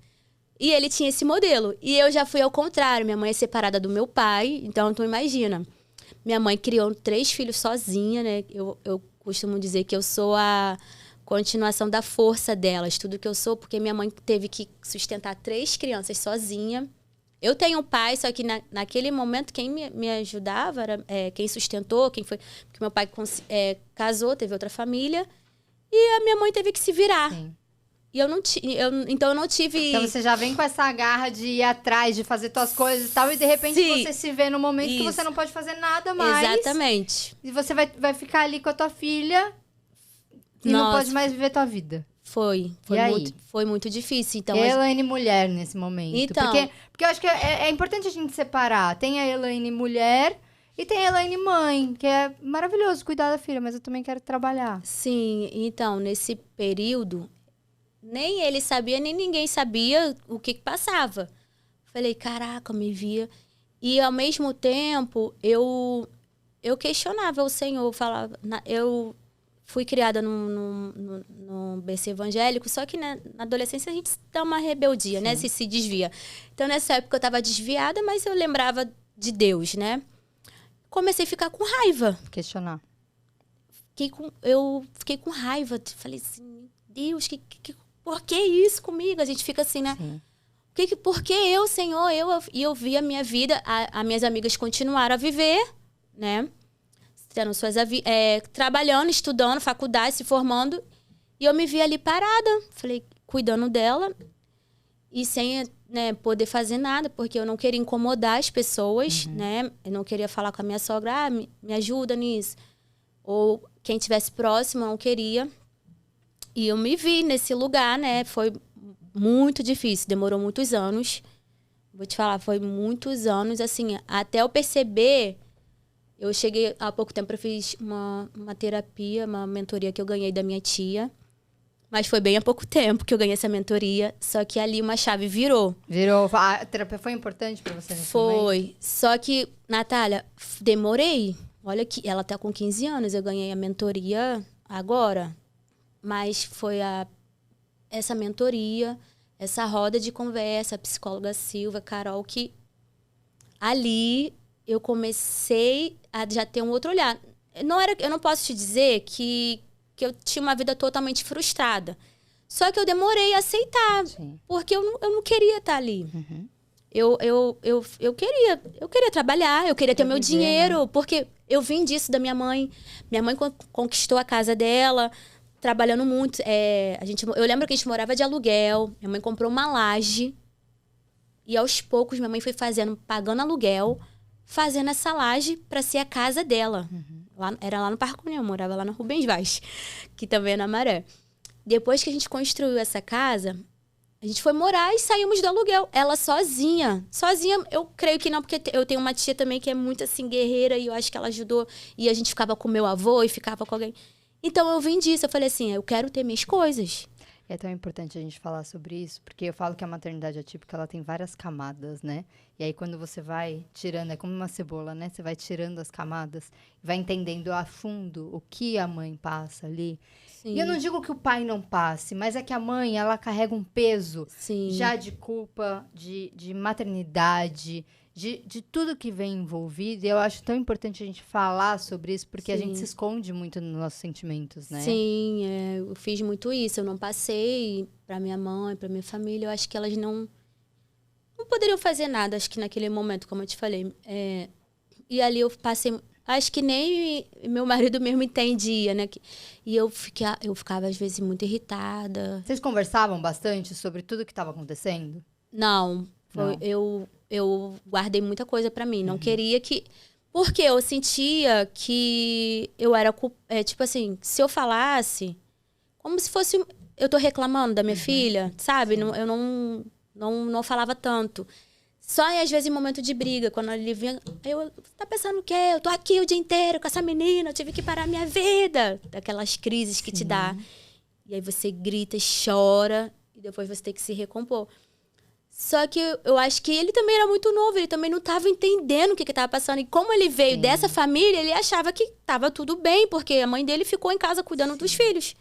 E ele tinha esse modelo. E eu já fui ao contrário, minha mãe é separada do meu pai, então tu imagina. Minha mãe criou 3 filhos sozinha, né? Eu costumo dizer que eu sou a continuação da força delas, tudo que eu sou, porque minha mãe teve que sustentar 3 crianças sozinha. Eu tenho um pai, só que naquele momento quem me ajudava era quem sustentou, quem foi... Porque meu pai casou, teve outra família, e a minha mãe teve que se virar. Sim. E então eu não tive... Então você já vem com essa garra de ir atrás, de fazer tuas coisas e tal, e de repente Sim. você se vê num momento que você não pode fazer nada mais. Exatamente. E você vai ficar ali com a tua filha e não pode mais viver tua vida. Foi muito difícil. Então, e a Elaine mulher nesse momento. Então, porque eu acho que é importante a gente separar. Tem a Elaine mulher e tem a Elaine mãe, que é maravilhoso cuidar da filha, mas eu também quero trabalhar. Sim, então, nesse período, nem ele sabia, nem ninguém sabia o que passava. Falei, caraca, eu me via. E, ao mesmo tempo, eu questionava o Senhor. Eu fui criada num berço evangélico, só que na adolescência a gente dá uma rebeldia, sim, né? Se desvia. Então, nessa época eu estava desviada, mas eu lembrava de Deus, né? Comecei a ficar com raiva. Questionar. Eu fiquei com raiva. Falei assim, Deus, por que isso comigo? A gente fica assim, né? Sim. Por que eu, Senhor? Eu vi a minha vida, as minhas amigas continuaram a viver, né? Tendo trabalhando, estudando, faculdade, se formando. E eu me vi ali parada. Falei, cuidando dela. E sem, né, poder fazer nada, porque eu não queria incomodar as pessoas, né? Eu não queria falar com a minha sogra, me ajuda nisso. Ou quem estivesse próximo, eu não queria. E eu me vi nesse lugar, né? Foi muito difícil, demorou muitos anos. Vou te falar, foi muitos anos, assim, até eu perceber... Eu cheguei, há pouco tempo, eu fiz uma terapia, uma mentoria que eu ganhei da minha tia. Mas foi bem há pouco tempo que eu ganhei essa mentoria. Só que ali uma chave virou. Virou. A terapia foi importante pra você nesse momento? Foi. Só que, Natália, demorei. Olha que ela tá com 15 anos, eu ganhei a mentoria agora. Mas foi essa mentoria, essa roda de conversa, a psicóloga Silva, Carol, que ali eu comecei a já ter um outro olhar. Eu não posso te dizer que eu tinha uma vida totalmente frustrada. Só que eu demorei a aceitar. Sim. Porque eu não queria estar ali. Uhum. Eu queria trabalhar, eu queria ter meu dinheiro. Né? Porque eu vim disso da minha mãe. Minha mãe conquistou a casa dela, trabalhando muito. Eu lembro que a gente morava de aluguel. Minha mãe comprou uma laje. E aos poucos, minha mãe foi pagando aluguel, fazendo essa laje para ser a casa dela. Era lá no Parque União, eu morava lá na Rubens Vaz, que também é na Maré. Depois que a gente construiu essa casa, a gente foi morar e saímos do aluguel. Ela sozinha. Sozinha, eu creio que não, porque eu tenho uma tia também que é muito assim, guerreira, e eu acho que ela ajudou. E a gente ficava com meu avô e ficava com alguém. Então eu vim disso, eu falei assim, eu quero ter minhas coisas. É tão importante a gente falar sobre isso, porque eu falo que a maternidade atípica, ela tem várias camadas, né? E aí, quando você vai tirando, é como uma cebola, né? Você vai tirando as camadas, vai entendendo a fundo o que a mãe passa ali. Sim. E eu não digo que o pai não passe, mas é que a mãe, ela carrega um peso Sim. já de culpa, de maternidade, de tudo que vem envolvido. E eu acho tão importante a gente falar sobre isso, porque a gente se esconde muito nos nossos sentimentos, né? Sim, eu fiz muito isso. Eu não passei pra minha mãe, pra minha família. Eu acho que elas não poderiam fazer nada, acho que naquele momento, como eu te falei. E ali eu passei... Acho que nem meu marido mesmo entendia, né? E eu ficava, às vezes, muito irritada. Vocês conversavam bastante sobre tudo que estava acontecendo? Não. Eu guardei muita coisa pra mim. Não queria que... Porque eu sentia que eu era... tipo assim, se eu falasse... Como se fosse... Eu tô reclamando da minha filha, sabe? Eu não falava tanto. Só às vezes em momento de briga, quando ele vinha... Você tá pensando o quê? Eu tô aqui o dia inteiro com essa menina, eu tive que parar a minha vida. Daquelas crises que te dá. E aí você grita e chora. E depois você tem que se recompor. Só que eu acho que ele também era muito novo, ele também não estava entendendo o que estava passando. E como ele veio dessa família, ele achava que estava tudo bem, porque a mãe dele ficou em casa cuidando dos filhos.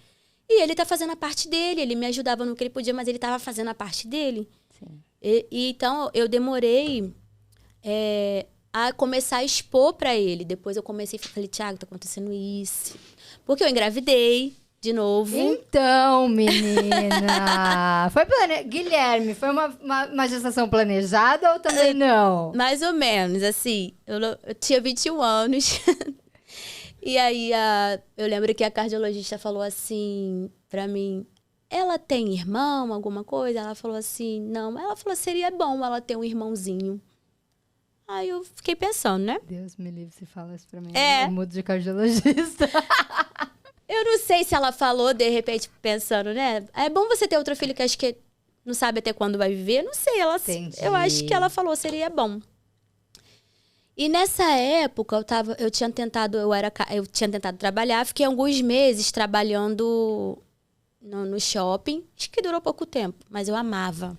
E ele tá fazendo a parte dele, ele me ajudava no que ele podia, mas ele estava fazendo a parte dele. Então, eu demorei a começar a expor para ele. Depois eu comecei e falei, Thiago, tá acontecendo isso. Porque eu engravidei. De novo. Então, menina. Guilherme, foi uma gestação planejada ou também não? Mais ou menos, assim. Eu tinha 21 anos. E aí, eu lembro que a cardiologista falou assim pra mim: ela tem irmão, alguma coisa? Ela falou assim: não. Ela falou: seria bom ela ter um irmãozinho. Aí eu fiquei pensando, né? Deus me livre se fala isso pra mim. Eu mudo de cardiologista. Eu não sei se ela falou, de repente, pensando, né? É bom você ter outro filho que acho que não sabe até quando vai viver. Não sei, eu acho que ela falou, seria bom. E nessa época, eu tinha tentado trabalhar. Fiquei alguns meses trabalhando no shopping. Acho que durou pouco tempo, mas eu amava.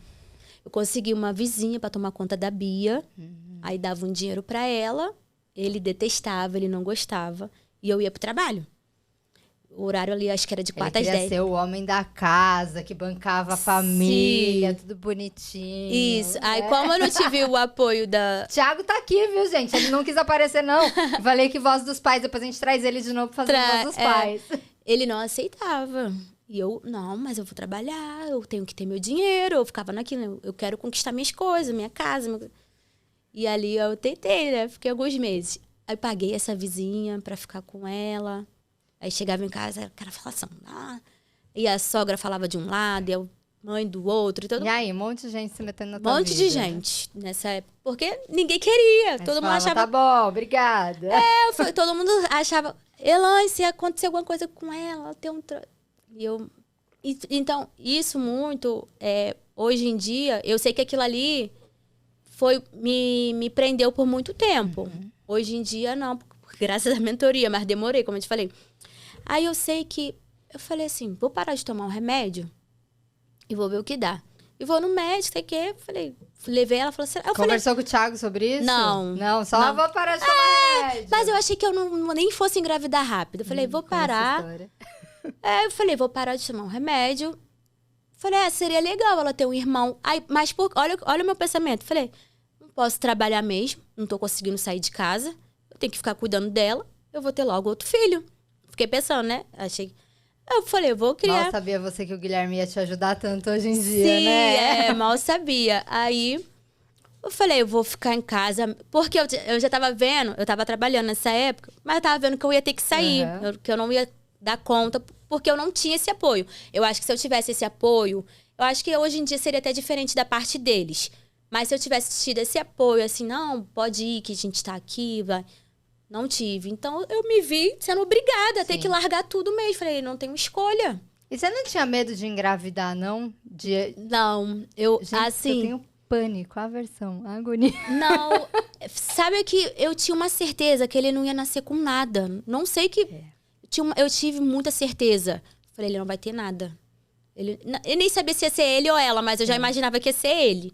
Eu consegui uma vizinha para tomar conta da Bia. Aí dava um dinheiro para ela. Ele detestava, ele não gostava. E eu ia pro trabalho. O horário ali, acho que era de 4 às 10. Ele queria ser o homem da casa, que bancava a família, tudo bonitinho. Isso. Aí, como eu não tive o apoio da... Thiago tá aqui, viu, gente? Ele não quis aparecer, não. Falei que Voz dos Pais, depois a gente traz ele de novo pra fazer Voz dos Pais. Ele não aceitava. E eu, não, mas eu vou trabalhar, eu tenho que ter meu dinheiro. Eu ficava naquilo, eu quero conquistar minhas coisas, minha casa. E ali eu tentei, né? Fiquei alguns meses. Aí paguei essa vizinha pra ficar com ela. Aí chegava em casa, aquela falação. E a sogra falava de um lado, e a mãe do outro. E aí, um monte de gente se metendo na tua vida. Um monte de gente nessa época. Porque ninguém queria. Todo mundo achava... Tá bom, obrigada. Todo mundo achava... Elaine, se acontecer alguma coisa com ela tem um... Então, isso muito... hoje em dia, eu sei que aquilo ali me prendeu por muito tempo. Hoje em dia, não. Graças à mentoria, mas demorei, como eu te falei. Aí eu sei que... Eu falei assim, vou parar de tomar um remédio e vou ver o que dá. E vou no médico, sei o quê. Levei ela, falou assim... Conversou com o Thiago sobre isso? Não. Não, só vou parar de tomar remédio. Mas eu achei que eu nem fosse engravidar rápido. Eu falei, vou parar. Eu falei, vou parar de tomar um remédio. Falei, seria legal ela ter um irmão. Mas olha o meu pensamento. Falei, não posso trabalhar mesmo. Não tô conseguindo sair de casa. Eu tenho que ficar cuidando dela. Eu vou ter logo outro filho. Fiquei pensando, né? Eu falei, eu vou criar... Mal sabia você que o Guilherme ia te ajudar tanto hoje em dia, né? Sim, mal sabia. Aí, eu falei, eu vou ficar em casa. Porque eu já tava vendo, eu tava trabalhando nessa época, mas eu tava vendo que eu ia ter que sair. Que eu não ia dar conta, porque eu não tinha esse apoio. Eu acho que se eu tivesse esse apoio, eu acho que hoje em dia seria até diferente da parte deles. Mas se eu tivesse tido esse apoio, assim, não, pode ir, que a gente tá aqui, vai... Não tive. Então, eu me vi sendo obrigada a ter que largar tudo mesmo. Falei, não tenho escolha. E você não tinha medo de engravidar, não? Não. Gente, assim... eu tenho pânico, aversão, agonia. Não. Sabe que eu tinha uma certeza que ele não ia nascer com nada. Não sei que... Eu tive muita certeza. Falei, ele não vai ter nada. Eu nem sabia se ia ser ele ou ela, mas eu já imaginava que ia ser ele.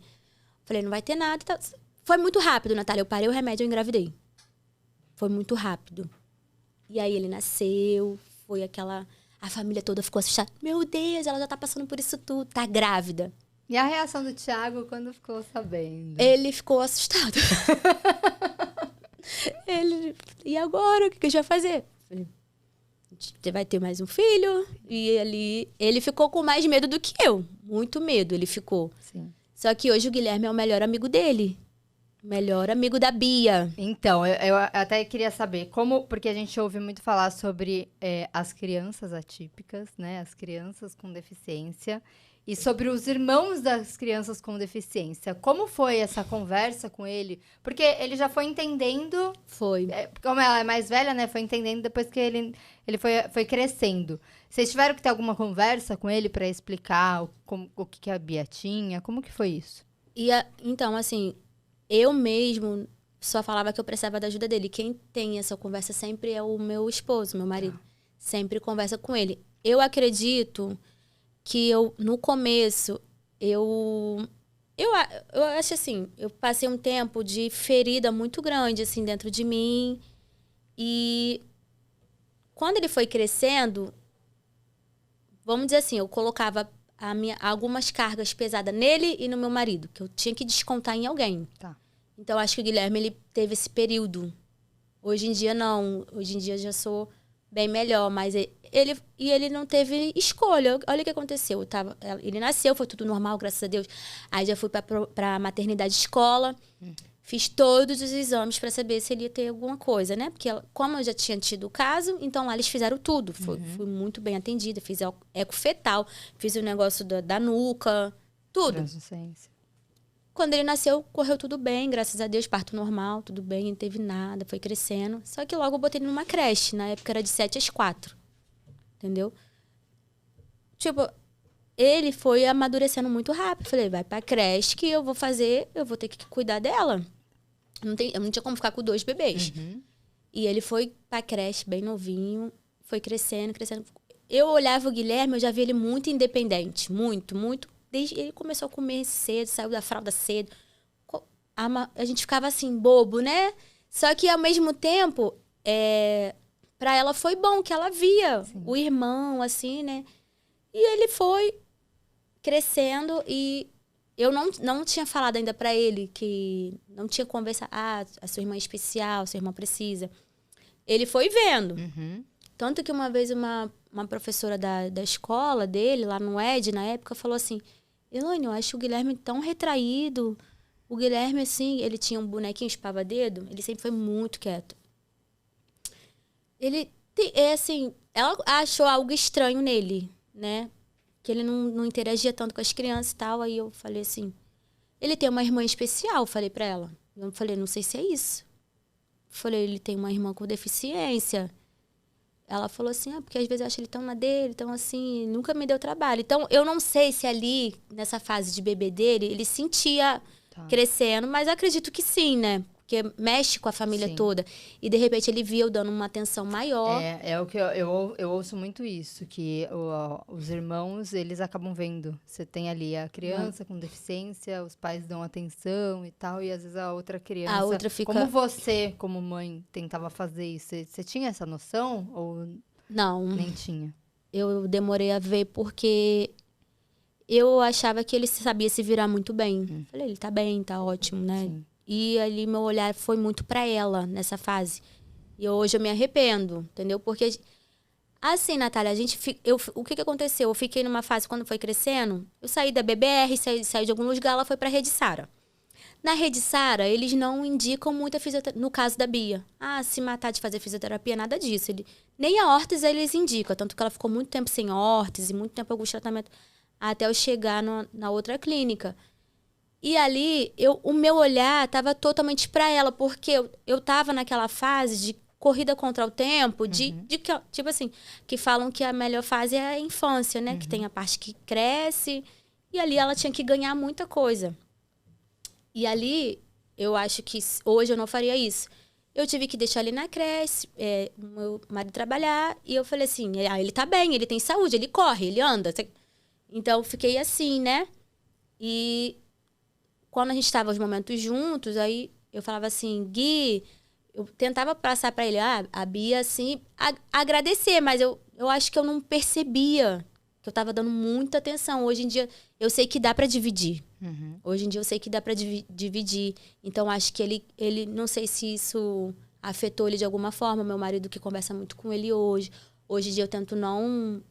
Falei, não vai ter nada. Tá. Foi muito rápido, Natália. Eu parei o remédio e eu engravidei. Foi muito rápido. E aí ele nasceu, foi aquela... A família toda ficou assustada. Meu Deus, ela já tá passando por isso tudo, tá grávida. E a reação do Thiago quando ficou sabendo? Ele ficou assustado. E agora? O que a gente vai fazer? Falei, você vai ter mais um filho? E ele ficou com mais medo do que eu. Muito medo ele ficou. Sim. Só que hoje o Guilherme é o melhor amigo dele. Melhor amigo da Bia. Então, eu até queria saber como... Porque a gente ouve muito falar sobre as crianças atípicas, né? As crianças com deficiência. E sobre os irmãos das crianças com deficiência. Como foi essa conversa com ele? Porque ele já foi entendendo... Foi. Como ela é mais velha, né? Foi entendendo depois que ele foi crescendo. Vocês tiveram que ter alguma conversa com ele para explicar o que a Bia tinha? Como que foi isso? Então, assim, eu mesmo só falava que eu precisava da ajuda dele. Quem tem essa conversa sempre é o meu esposo, meu marido. Sempre conversa com ele. Eu acredito... que no começo, eu acho assim, eu passei um tempo de ferida muito grande, assim, dentro de mim. E quando ele foi crescendo, vamos dizer assim, eu colocava algumas cargas pesadas nele e no meu marido, que eu tinha que descontar em alguém. Tá. Então, acho que o Guilherme, ele teve esse período. Hoje em dia, não. Hoje em dia, eu já sou bem melhor, mas ele não teve escolha. Olha o que aconteceu. Ele nasceu, foi tudo normal, graças a Deus. Aí já fui pra maternidade escola. Fiz todos os exames para saber se ele ia ter alguma coisa, né? Porque como eu já tinha tido o caso, então lá eles fizeram tudo. Fui muito bem atendida. Fiz eco fetal, fiz o negócio da nuca, tudo. Transcendência. Quando ele nasceu, correu tudo bem, graças a Deus, parto normal, tudo bem, não teve nada, foi crescendo. Só que logo eu botei ele numa creche, na época era de 7 às 4. Entendeu? Tipo, ele foi amadurecendo muito rápido. Falei, vai pra creche que eu vou ter que cuidar dela. Eu não tinha como ficar com 2 bebês. E ele foi pra creche bem novinho, foi crescendo, crescendo. Eu olhava o Guilherme, eu já vi ele muito independente, muito, muito. Desde ele começou a comer cedo, saiu da fralda cedo. A gente ficava assim, bobo, né? Só que, ao mesmo tempo, pra ela foi bom, que ela via o irmão, assim, né? E ele foi crescendo e eu não tinha falado ainda pra ele que não tinha conversa. Ah, a sua irmã é especial, sua irmã precisa. Ele foi vendo. Tanto que uma vez uma professora da escola dele, lá no ED, na época, falou assim, Elaine, eu acho o Guilherme tão retraído. O Guilherme, assim, ele tinha um bonequinho espava-dedo, ele sempre foi muito quieto. Ele, assim, ela achou algo estranho nele, né? Que ele não interagia tanto com as crianças e tal. Aí eu falei assim, ele tem uma irmã especial, falei pra ela. Eu falei, não sei se é isso. Falei, ele tem uma irmã com deficiência. Ela falou assim, porque às vezes eu acho ele tão na dele, tão assim, nunca me deu trabalho. Então, eu não sei se ali, nessa fase de bebê dele, ele sentia crescendo, mas acredito que sim, né? Porque mexe com a família toda. E, de repente, ele via eu dando uma atenção maior. É o que eu ouço muito isso, que os irmãos, eles acabam vendo. Você tem ali a criança com deficiência, os pais dão atenção e tal, e às vezes a outra criança... A outra fica... Como você, como mãe, tentava fazer isso? Você tinha essa noção ou não, nem tinha? Eu demorei a ver porque eu achava que ele sabia se virar muito bem. Falei, ele tá bem, tá ótimo, né? Sim. E ali meu olhar foi muito pra ela nessa fase. E hoje eu me arrependo, entendeu? Porque, assim, Natália, o que aconteceu? Eu fiquei numa fase, quando foi crescendo, eu saí da BBR, saí de algum lugar, ela foi pra Rede Sara. Na Rede Sara, eles não indicam muita fisioterapia. No caso da Bia. Se matar de fazer fisioterapia, nada disso. Nem a órtese eles indicam. Tanto que ela ficou muito tempo sem órtese, muito tempo alguns tratamentos, até eu chegar na outra clínica. E ali, o meu olhar estava totalmente para ela, porque eu estava naquela fase de corrida contra o tempo, tipo assim, que falam que a melhor fase é a infância, né? Que tem a parte que cresce, e ali ela tinha que ganhar muita coisa. E ali, eu acho que hoje eu não faria isso. Eu tive que deixar ele na creche, meu marido trabalhar, e eu falei assim, ele tá bem, ele tem saúde, ele corre, ele anda. Então, eu fiquei assim, né? E quando a gente estava os momentos juntos, aí eu falava assim, Gui, eu tentava passar para ele, a Bia, assim, agradecer, mas eu acho que eu não percebia que eu estava dando muita atenção. Hoje em dia, eu sei que dá para dividir. Hoje em dia, eu sei que dá para dividir. Então, acho que ele, não sei se isso afetou ele de alguma forma. Meu marido que conversa muito com ele hoje. Hoje em dia, eu tento não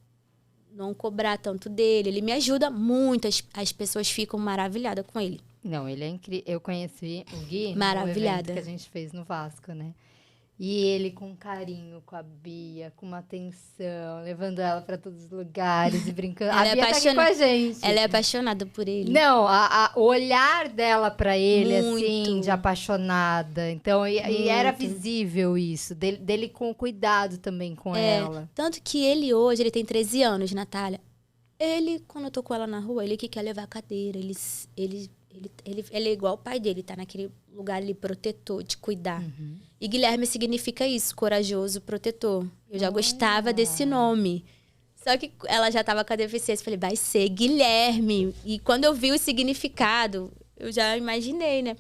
cobrar tanto dele. Ele me ajuda muito. As pessoas ficam maravilhadas com ele. Não, ele é incrível. Eu conheci o Gui no Maravilhada. evento que a gente fez no Vasco, né? E ele com carinho com a Bia, com uma atenção, levando ela para todos os lugares e brincando. Ela A Bia tá aqui com a gente. Ela é apaixonada por ele. Não, o olhar dela para ele, Muito. assim, de apaixonada. Então, e era visível isso, dele com cuidado também com ela. Tanto que ele hoje, ele tem 13 anos, Natália. Ele, quando eu tô com ela na rua, ele que quer levar a cadeira. Ele é igual o pai dele, tá naquele lugar ali protetor, de cuidar. E Guilherme significa isso, corajoso, protetor. Eu já gostava desse nome. Só que ela já tava com a deficiência. Falei, vai ser Guilherme. E quando eu vi o significado, eu já imaginei, né?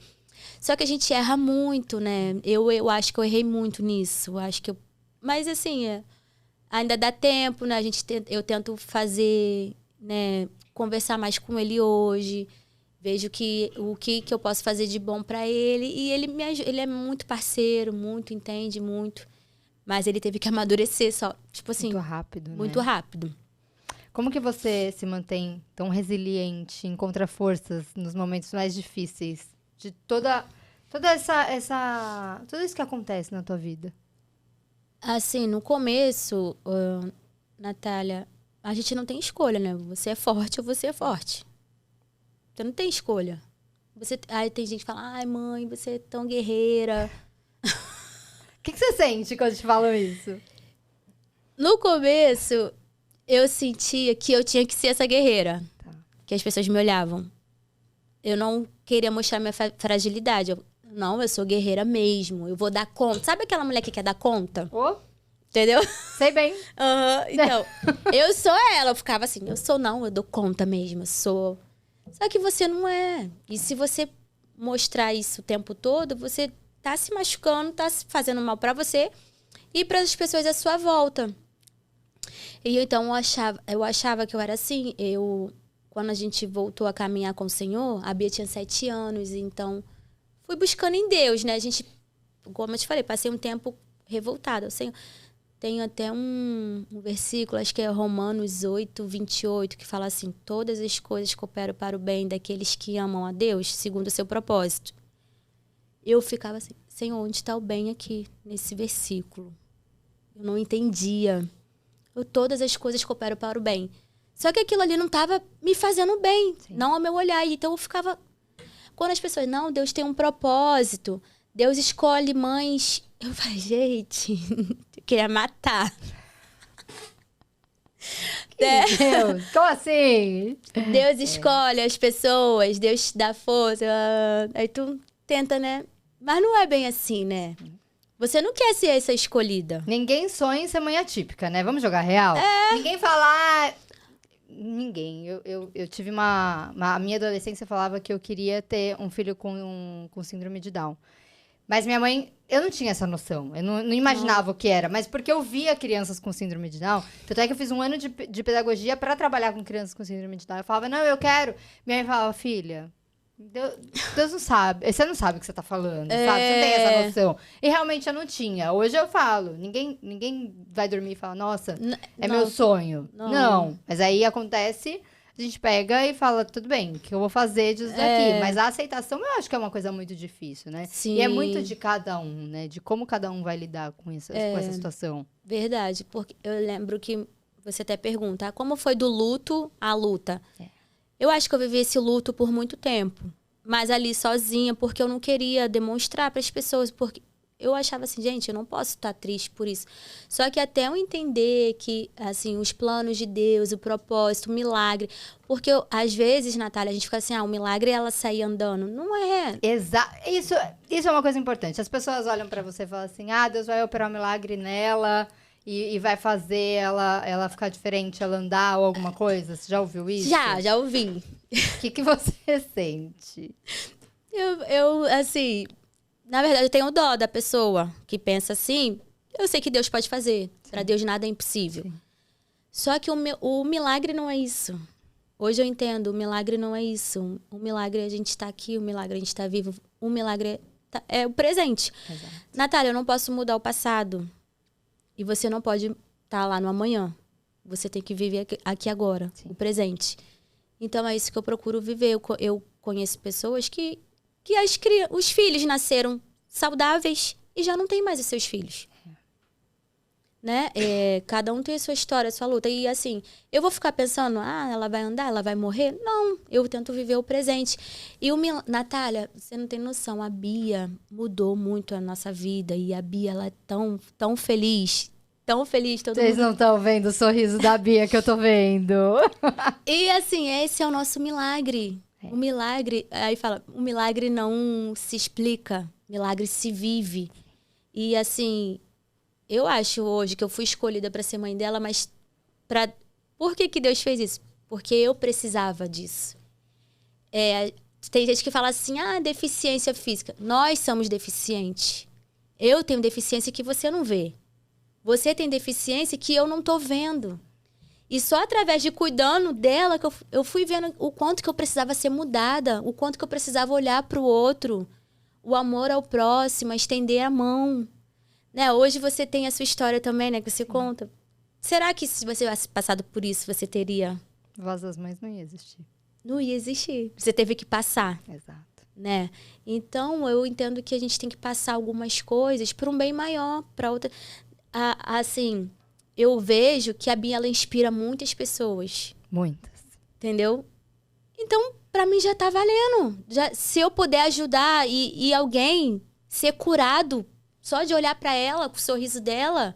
Só que a gente erra muito, né? Eu acho que eu errei muito nisso. Eu acho que eu... Mas assim, ainda dá tempo, né? Eu tento fazer, né? Conversar mais com ele hoje. Vejo o que eu posso fazer de bom pra ele. E ele me ajuda. Ele é muito parceiro, muito, entende muito. Mas ele teve que amadurecer só. Tipo assim. Muito rápido, né? Muito rápido. Como que você se mantém tão resiliente, encontra forças nos momentos mais difíceis? De toda tudo isso que acontece na tua vida. Assim, no começo, Natália, a gente não tem escolha, né? Você é forte ou você é forte. Você não tem escolha. Aí tem gente que fala, ai, mãe, você é tão guerreira. O que você sente quando te falam isso? No começo, eu sentia que eu tinha que ser essa guerreira. Tá. Que as pessoas me olhavam. Eu não queria mostrar minha fragilidade. Eu sou guerreira mesmo. Eu vou dar conta. Sabe aquela mulher que quer dar conta? Oh, Entendeu? sei bem. Então, eu sou ela. Eu ficava assim, eu dou conta mesmo. Eu sou... Só que você não é. E se você mostrar isso o tempo todo, você tá se machucando, tá se fazendo mal pra você e para as pessoas à sua volta. E então eu achava que eu era assim. Quando a gente voltou a caminhar com o Senhor, a Bia tinha 7 anos, então fui buscando em Deus, né? Como eu te falei, passei um tempo revoltada. Tenho até um versículo, acho que é Romanos 8, 28, que fala assim, todas as coisas cooperam para o bem daqueles que amam a Deus, segundo o seu propósito. Eu ficava assim, Senhor, onde está o bem aqui, nesse versículo? Eu não entendia. Todas as coisas cooperam para o bem. Só que aquilo ali não estava me fazendo bem, sim, não ao meu olhar. Então eu ficava... Quando as pessoas, não, Deus tem um propósito, Deus escolhe mães... Eu falei, gente, eu queria matar. Deus, como assim? Deus escolhe as pessoas, Deus dá força. Aí tu tenta, né? Mas não é bem assim, né? Você não quer ser essa escolhida. Ninguém sonha em ser mãe atípica, né? Vamos jogar real? Ninguém fala... Ninguém. Eu tive A minha adolescência falava que eu queria ter um filho com síndrome de Down. Mas minha mãe... Eu não tinha essa noção. Eu não imaginava o que era. Mas porque eu via crianças com síndrome de Down... Tanto é que eu fiz um ano de pedagogia para trabalhar com crianças com síndrome de Down. Eu falava, não, eu quero. Minha mãe falava, filha... Deus não sabe. Você não sabe o que você tá falando, sabe? Você não tem essa noção. E realmente eu não tinha. Hoje eu falo. Ninguém vai dormir e fala, nossa, meu sonho. Não. Mas aí acontece... A gente pega e fala, tudo bem, o que eu vou fazer disso daqui? Mas a aceitação eu acho que é uma coisa muito difícil, né? Sim. E é muito de cada um, né? De como cada um vai lidar com essa situação. Verdade, porque eu lembro que você até pergunta, como foi do luto à luta? Eu acho que eu vivi esse luto por muito tempo, mas ali sozinha, porque eu não queria demonstrar para as pessoas, porque eu achava assim, gente, eu não posso estar triste por isso. Só que até eu entender que, assim, os planos de Deus, o propósito, o milagre... Porque, às vezes, Natália, a gente fica assim, o milagre é ela sair andando. Não é. Isso é uma coisa importante. As pessoas olham pra você e falam assim, Deus vai operar um milagre nela e vai fazer ela ficar diferente, ela andar ou alguma coisa? Você já ouviu isso? Já ouvi. O que você sente? Assim, na verdade, eu tenho dó da pessoa que pensa assim. Eu sei que Deus pode fazer. Para Deus nada é impossível. Sim. Só que o milagre não é isso. Hoje eu entendo, o milagre não é isso. O milagre é a gente estar aqui, o milagre é a gente estar vivo. O milagre é o presente. Exato. Natália, eu não posso mudar o passado. E você não pode estar lá no amanhã. Você tem que viver aqui agora, sim, o presente. Então é isso que eu procuro viver. Eu conheço pessoas que os filhos nasceram saudáveis e já não tem mais os seus filhos. Né? Cada um tem a sua história, a sua luta. E assim, eu vou ficar pensando, ela vai andar, ela vai morrer? Não, eu tento viver o presente. E Natália, você não tem noção, a Bia mudou muito a nossa vida. E a Bia, ela é tão feliz. Tão feliz. Vocês não estão vendo o sorriso da Bia que eu tô vendo. E assim, esse é o nosso milagre. O milagre, aí fala, o milagre não se explica, milagre se vive. E assim, eu acho hoje que eu fui escolhida para ser mãe dela, mas por que Deus fez isso? Porque eu precisava disso. Tem gente que fala assim, deficiência física. Nós somos deficientes. Eu tenho deficiência que você não vê. Você tem deficiência que eu não tô vendo. E só através de cuidando dela que eu fui vendo o quanto que eu precisava ser mudada, o quanto que eu precisava olhar para o outro, o amor ao próximo, estender a mão. Né? Hoje você tem a sua história também, né, que você conta. Será que se você tivesse passado por isso, você teria... Voz das Mães não ia existir. Não ia existir. Você teve que passar. Exato. Né? Então, eu entendo que a gente tem que passar algumas coisas para um bem maior, para outra... assim... Eu vejo que a Bia, ela inspira muitas pessoas. Muitas. Entendeu? Então, pra mim já tá valendo. Se eu puder ajudar e alguém ser curado só de olhar pra ela, com o sorriso dela,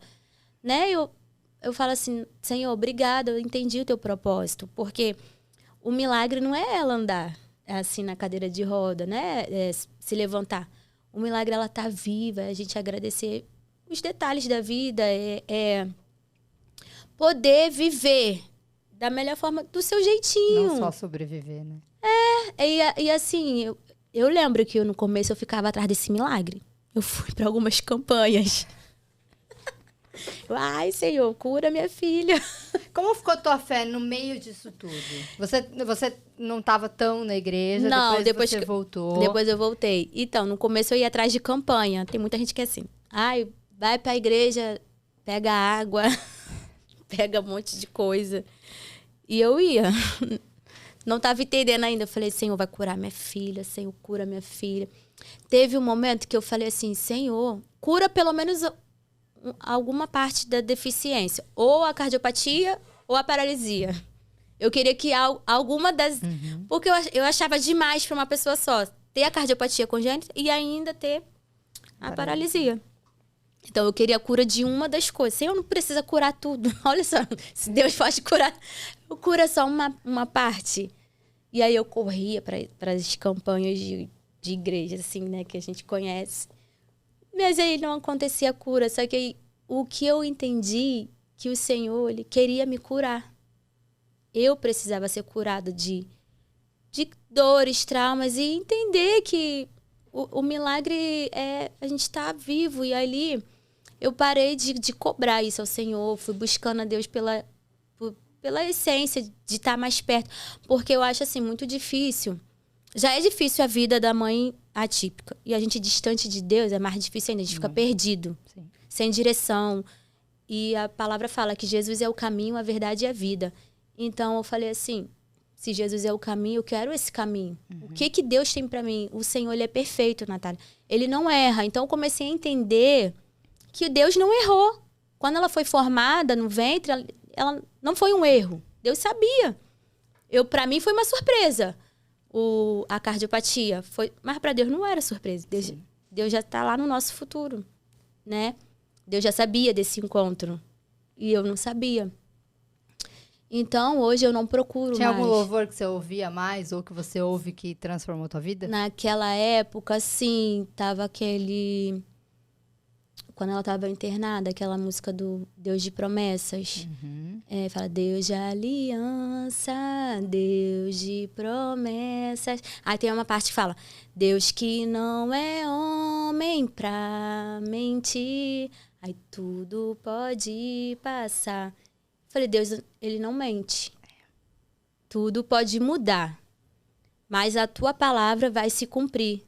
né? Eu falo assim, Senhor, obrigada, eu entendi o teu propósito. Porque o milagre não é ela andar assim na cadeira de roda, né? Se levantar. O milagre, ela tá viva, a gente agradecer os detalhes da vida, poder viver da melhor forma, do seu jeitinho. Não só sobreviver, né? E assim, eu lembro que no começo eu ficava atrás desse milagre. Eu fui para algumas campanhas. Ai, Senhor, cura minha filha. Como ficou tua fé no meio disso tudo? Você não estava tão na igreja, não, depois você voltou? Depois eu voltei. Então, no começo eu ia atrás de campanha. Tem muita gente que é assim, vai para a igreja, pega água... Pega um monte de coisa. E eu ia. Não estava entendendo ainda. Eu falei, Senhor, vai curar minha filha. Senhor, cura minha filha. Teve um momento que eu falei assim, Senhor, cura pelo menos alguma parte da deficiência. Ou a cardiopatia ou a paralisia. Eu queria que alguma das... Uhum. Porque eu achava demais para uma pessoa só. Ter a cardiopatia congênita e ainda ter a paralisia. Então, eu queria a cura de uma das coisas. Senhor, não precisa curar tudo. Olha só, se Deus pode curar, eu cura só uma parte. E aí eu corria para as campanhas de igreja, assim, né, que a gente conhece. Mas aí não acontecia a cura. Só que aí, o que eu entendi, que o Senhor, Ele queria me curar. Eu precisava ser curada de dores, traumas e entender que o milagre é a gente estar vivo. E ali eu parei de cobrar isso ao Senhor. Fui buscando a Deus pela essência de estar mais perto. Porque eu acho assim, muito difícil. Já é difícil a vida da mãe atípica. E a gente distante de Deus é mais difícil ainda. A gente fica perdido. Sim. Sem direção. E a palavra fala que Jesus é o caminho, a verdade e a vida. Então eu falei assim... Se Jesus é o caminho, eu quero esse caminho. Uhum. O que Deus tem para mim? O Senhor, Ele é perfeito, Natália. Ele não erra. Então, eu comecei a entender que Deus não errou. Quando ela foi formada no ventre, ela não foi um erro. Deus sabia. Para mim, foi uma surpresa. A cardiopatia. Mas para Deus não era surpresa. Deus já está lá no nosso futuro. Né? Deus já sabia desse encontro. E eu não sabia. Então, hoje eu não procuro mais. Tinha algum louvor que você ouvia mais ou que você ouve que transformou a tua vida? Naquela época, sim, tava aquele... quando ela estava internada, aquela música do Deus de Promessas. Fala, Deus de aliança, Deus de promessas. Aí tem uma parte que fala, Deus que não é homem pra mentir, aí tudo pode passar. Falei, Deus, ele não mente. Tudo pode mudar, mas a tua palavra vai se cumprir.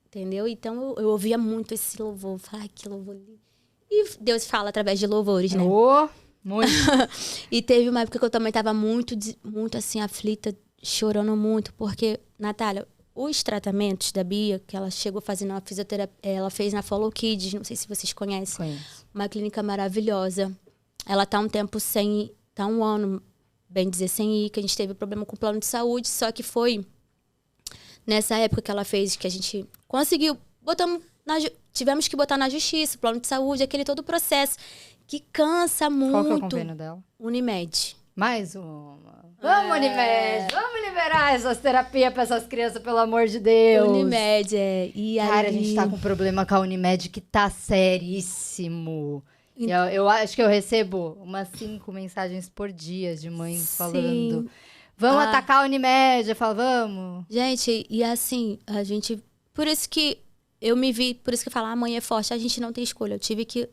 Entendeu? Então, eu ouvia muito esse louvor. Falei, que louvor lindo. E Deus fala através de louvores, né? Muito. E teve uma época que eu também estava muito, assim, aflita, chorando muito. Porque, Natália, os tratamentos da Bia, que ela chegou fazendo uma fisioterapia, ela fez na Follow Kids, não sei se vocês conhecem. Conheço. Uma clínica maravilhosa. Ela tá um tempo sem... Tá um ano, bem dizer, sem ir, que a gente teve problema com o plano de saúde. Só que foi... Nessa época que ela fez, que a gente conseguiu, tivemos que botar na justiça, plano de saúde, aquele todo o processo, que cansa muito. Qual que é o convênio dela? Unimed. Mais uma. Vamos, Unimed! Vamos liberar essas terapias para essas crianças, pelo amor de Deus! Unimed, E Cara, aí... a gente tá com um problema com a Unimed que tá seríssimo. Eu acho que eu recebo umas 5 mensagens por dia de mães falando... Vamos atacar a Unimed. Eu falo, vamos. Gente, e assim, a gente... Por isso que eu me vi... Por isso que eu falo, a mãe é forte. A gente não tem escolha. Eu tive que...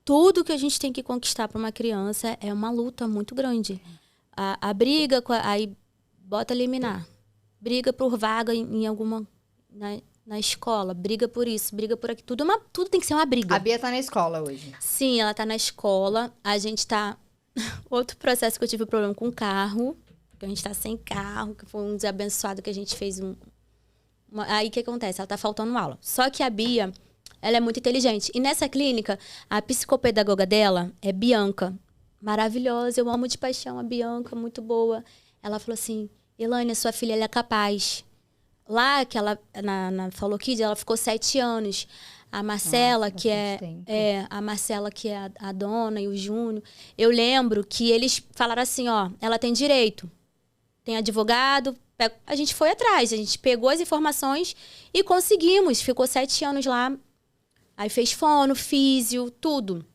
Tudo que a gente tem que conquistar para uma criança é uma luta muito grande. A briga... Aí bota liminar. Briga por vaga em alguma... Na escola. Briga por isso. Briga por aqui. Tudo tem que ser uma briga. A Bia tá na escola hoje. Sim, ela tá na escola. A gente tá... Outro processo que eu tive problema com o carro, que a gente tá sem carro, que foi um desabençoado que a gente fez Aí o que acontece? Ela tá faltando aula. Só que a Bia, ela é muito inteligente. E nessa clínica, a psicopedagoga dela é Bianca. Maravilhosa, eu amo de paixão a Bianca, muito boa. Ela falou assim, Elaine, sua filha, ela é capaz. Lá, que ela, na Follow Kids, ela ficou 7 anos. A Marcela, que a Marcela, que é a dona, e o Júnior. Eu lembro que eles falaram assim, ó, ela tem direito, tem advogado. A gente foi atrás, a gente pegou as informações e conseguimos. Ficou 7 anos lá. Aí fez fono, físio, tudo.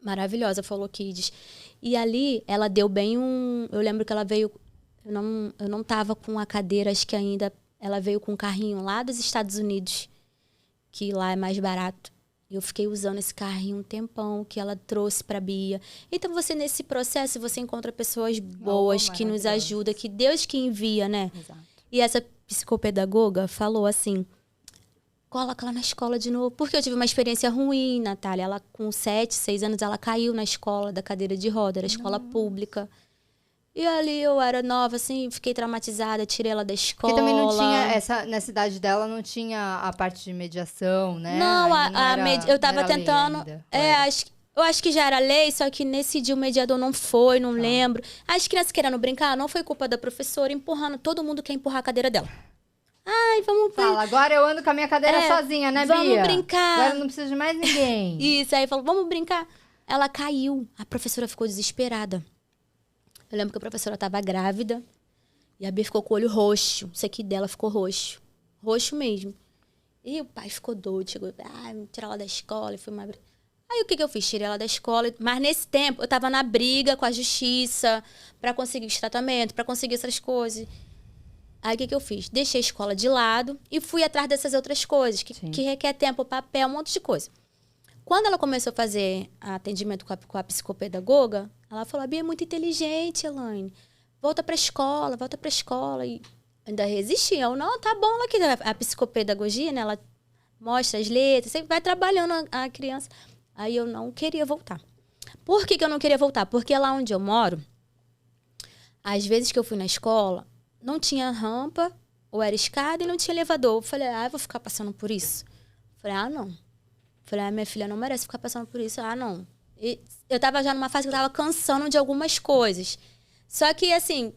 Maravilhosa, Follow Kids. E ali, ela deu bem Eu lembro que ela veio... Eu não tava com a cadeira, acho que ainda... Ela veio com um carrinho lá dos Estados Unidos, que lá é mais barato. Eu fiquei usando esse carrinho um tempão, que ela trouxe pra Bia. Então, nesse processo, você encontra pessoas boas que nos ajudam, que Deus que envia, né? Exato. E essa psicopedagoga falou assim, coloca ela na escola de novo. Porque eu tive uma experiência ruim, Natália. Ela, com 7, 6 anos, ela caiu na escola da cadeira de roda, era escola pública. E ali eu era nova, assim, fiquei traumatizada, tirei ela da escola. Porque também não tinha, nessa idade dela, não tinha a parte de mediação, né? Não, eu tava tentando... Eu acho que já era lei, só que nesse dia o mediador não foi, não lembro. As crianças querendo brincar, não foi culpa da professora, empurrando, todo mundo quer empurrar a cadeira dela. Ai, vamos... Fala, agora eu ando com a minha cadeira sozinha, né, Bia? Vamos brincar. Agora eu não preciso de mais ninguém. Isso, aí falou, vamos brincar. Ela caiu, a professora ficou desesperada. Eu lembro que a professora estava grávida e a Bia ficou com o olho roxo. Isso aqui dela ficou roxo. Roxo mesmo. E o pai ficou doido. Chegou, tirar ela da escola. Aí o que eu fiz? Tirei ela da escola. Mas nesse tempo eu estava na briga com a justiça para conseguir os tratamentos, para conseguir essas coisas. Aí o que eu fiz? Deixei a escola de lado e fui atrás dessas outras coisas que requer tempo, papel, um monte de coisa. Quando ela começou a fazer atendimento com a psicopedagoga, ela falou, a Bia é muito inteligente, Elaine. Volta pra escola. E ainda resisti. Eu, não, tá bom. Ela que a psicopedagogia, né? Ela mostra as letras, você vai trabalhando a criança. Aí eu não queria voltar. Por que eu não queria voltar? Porque lá onde eu moro, às vezes que eu fui na escola, não tinha rampa, ou era escada e não tinha elevador. Eu falei, eu vou ficar passando por isso. Eu falei, não. Falei, minha filha não merece ficar passando por isso. Não. E eu tava já numa fase que eu tava cansando de algumas coisas. Só que, assim,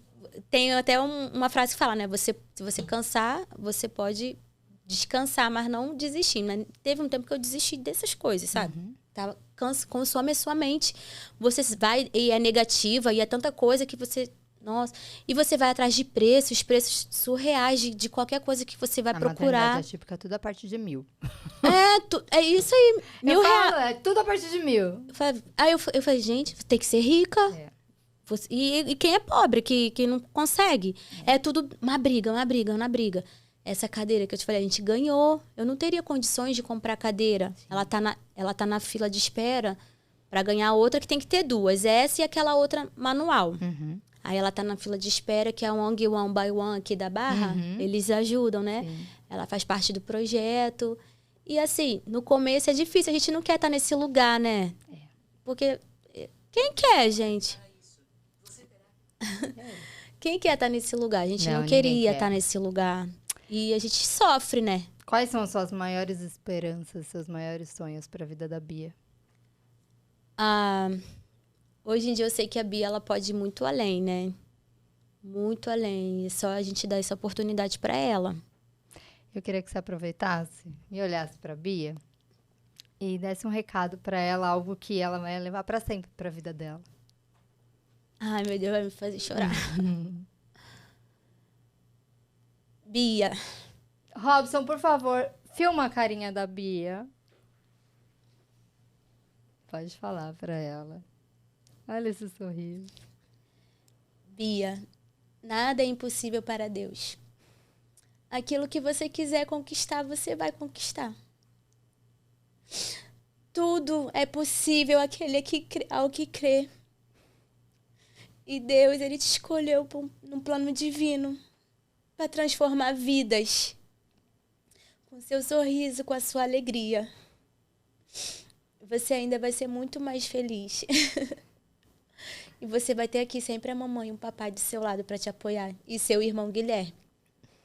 tem até uma frase que fala, né? Se você cansar, você pode descansar, mas não desistir. Mas teve um tempo que eu desisti dessas coisas, sabe? Consome a sua mente. Você vai e é negativa, e é tanta coisa que você Nossa. E você vai atrás de preços surreais de qualquer coisa que você vai procurar. Maternidade atípica, tudo a partir de 1.000. É isso aí, R$ 1.000. É tudo a partir de 1.000. Aí eu falei, gente, tem que ser rica. É. E quem é pobre, que não consegue. É tudo uma briga. Essa cadeira que eu te falei, a gente ganhou. Eu não teria condições de comprar cadeira. Ela tá na fila de espera para ganhar outra, que tem que ter duas. Essa e aquela outra manual. Uhum. Aí ela tá na fila de espera, que é a ONG One by One aqui da Barra. Eles ajudam, né? Sim. Ela faz parte do projeto. E assim, no começo é difícil. A gente não quer estar nesse lugar, né? Porque quem quer, gente? Quem quer estar nesse lugar? A gente não queria estar nesse lugar. E a gente sofre, né? Quais são as suas maiores esperanças, seus maiores sonhos para a vida da Bia? Hoje em dia eu sei que a Bia ela pode ir muito além, né? Muito além. É só a gente dar essa oportunidade para ela. Eu queria que você aproveitasse e olhasse para a Bia e desse um recado para ela, algo que ela vai levar para sempre para a vida dela. Ai, meu Deus, vai me fazer chorar. Bia. Robson, por favor, filma a carinha da Bia. Pode falar para ela. Olha esse sorriso. Bia, nada é impossível para Deus. Aquilo que você quiser conquistar, você vai conquistar. Tudo é possível ao que crê. E Deus, Ele te escolheu num plano divino para transformar vidas. Com seu sorriso, com a sua alegria. Você ainda vai ser muito mais feliz. E você vai ter aqui sempre a mamãe e o papai do seu lado para te apoiar. E seu irmão Guilherme.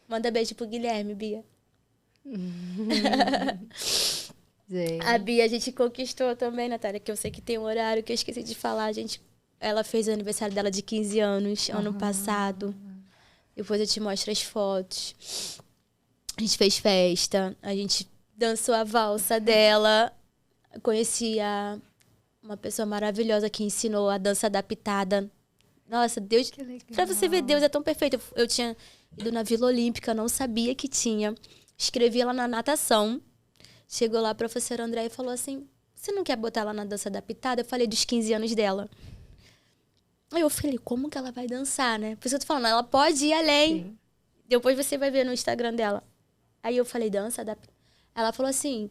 Manda beijo pro Guilherme, Bia. A Bia a gente conquistou também, Natália, que eu sei que tem um horário que eu esqueci de falar. Ela fez o aniversário dela de 15 anos, ano passado. Depois eu te mostro as fotos. A gente fez festa, a gente dançou a valsa dela. Conheci uma pessoa maravilhosa que ensinou a dança adaptada. Nossa, Deus... Pra você ver, Deus é tão perfeito. Eu tinha ido na Vila Olímpica, não sabia que tinha. Escrevi ela na natação. Chegou lá a professora André e falou assim, você não quer botar ela na dança adaptada? Eu falei dos 15 anos dela. Aí eu falei, como que ela vai dançar, né? Por isso eu tô falando, ela pode ir além. Sim. Depois você vai ver no Instagram dela. Aí eu falei, dança adaptada. Ela falou assim,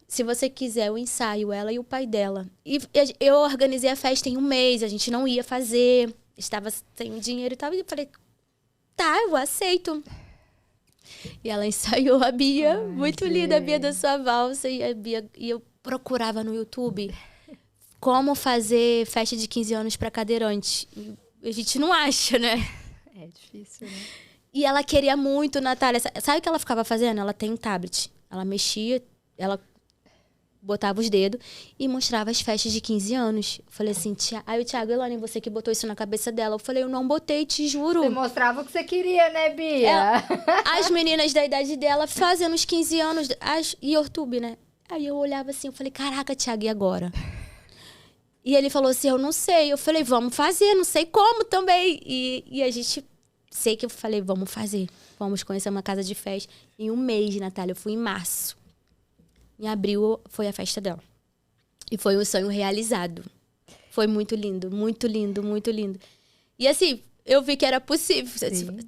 se você quiser, eu ensaio ela e o pai dela. E eu organizei a festa em um mês, a gente não ia fazer, estava sem dinheiro e tal. E eu falei, tá, eu aceito. E ela ensaiou a Bia, muito linda, a Bia da sua valsa. E eu procurava no YouTube como fazer festa de 15 anos para cadeirante. E a gente não acha, né? É difícil, né? E ela queria muito, Natália. Sabe o que ela ficava fazendo? Ela tem um tablet. Ela mexia, ela botava os dedos e mostrava as festas de 15 anos. Eu falei assim, aí o Thiago, Elane, você que botou isso na cabeça dela. Eu falei, eu não botei, te juro. Você mostrava o que você queria, né, Bia? As meninas da idade dela fazendo os 15 anos, e YouTube, né? Aí eu olhava assim, eu falei, caraca, Thiago, e agora? E ele falou assim, eu não sei. Eu falei, vamos fazer, não sei como também. E a gente, sei que eu falei, vamos fazer. Vamos conhecer uma casa de festa. Em um mês, Natália, eu fui em março. Em abril foi a festa dela. E foi um sonho realizado. Foi muito lindo, muito lindo, muito lindo. E assim, eu vi que era possível.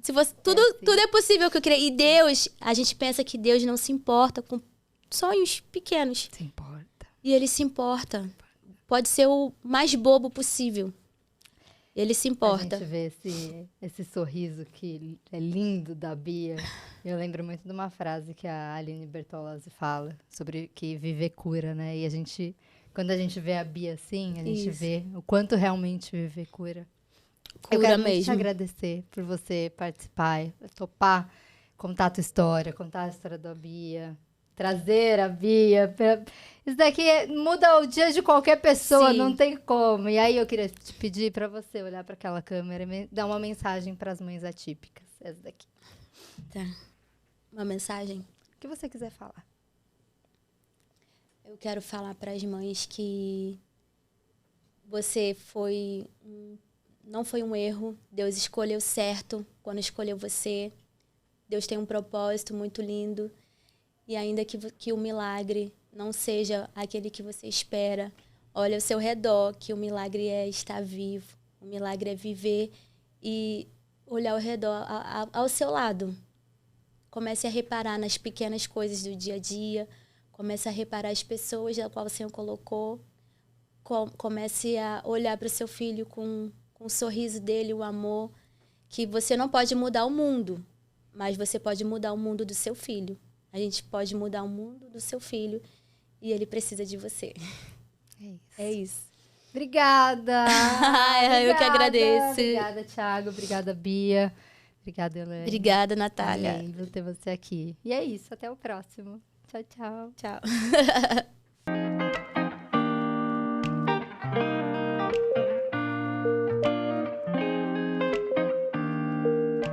Se você, tudo é possível que eu criei. E Deus, a gente pensa que Deus não se importa com sonhos pequenos. Se importa. E Ele se importa. Pode ser o mais bobo possível. Ele se importa. A gente vê esse sorriso que é lindo da Bia. Eu lembro muito de uma frase que a Aline Bertolazzi fala sobre que viver cura, né? E a gente, quando a gente vê a Bia assim, a gente vê o quanto realmente viver cura. Cura eu quero mesmo. muito te agradecer por você participar, topar, contar a tua história, contar a história da Bia, trazer a Bia. Isso daqui muda o dia de qualquer pessoa, Sim. Não tem como. E aí eu queria te pedir para você olhar para aquela câmera e dar uma mensagem para as mães atípicas. Essa daqui. Tá. Uma mensagem? O que você quiser falar. Eu quero falar para as mães que você foi não foi um erro. Deus escolheu certo quando escolheu você. Deus tem um propósito muito lindo. E ainda que o milagre não seja aquele que você espera, olha ao seu redor, que o milagre é estar vivo. O milagre é viver e olhar ao redor, ao seu lado. Comece a reparar nas pequenas coisas do dia a dia. Comece a reparar as pessoas a qual o Senhor colocou. Comece a olhar para o seu filho com o sorriso dele, o amor. Que você não pode mudar o mundo, mas você pode mudar o mundo do seu filho. A gente pode mudar o mundo do seu filho e ele precisa de você. É isso. É isso. Obrigada! Eu que agradeço. Obrigada, Thiago. Obrigada, Bia. Obrigada, Elaine. Obrigada, Natália. Amém, vou ter você aqui. E é isso, até o próximo. Tchau, tchau. Tchau.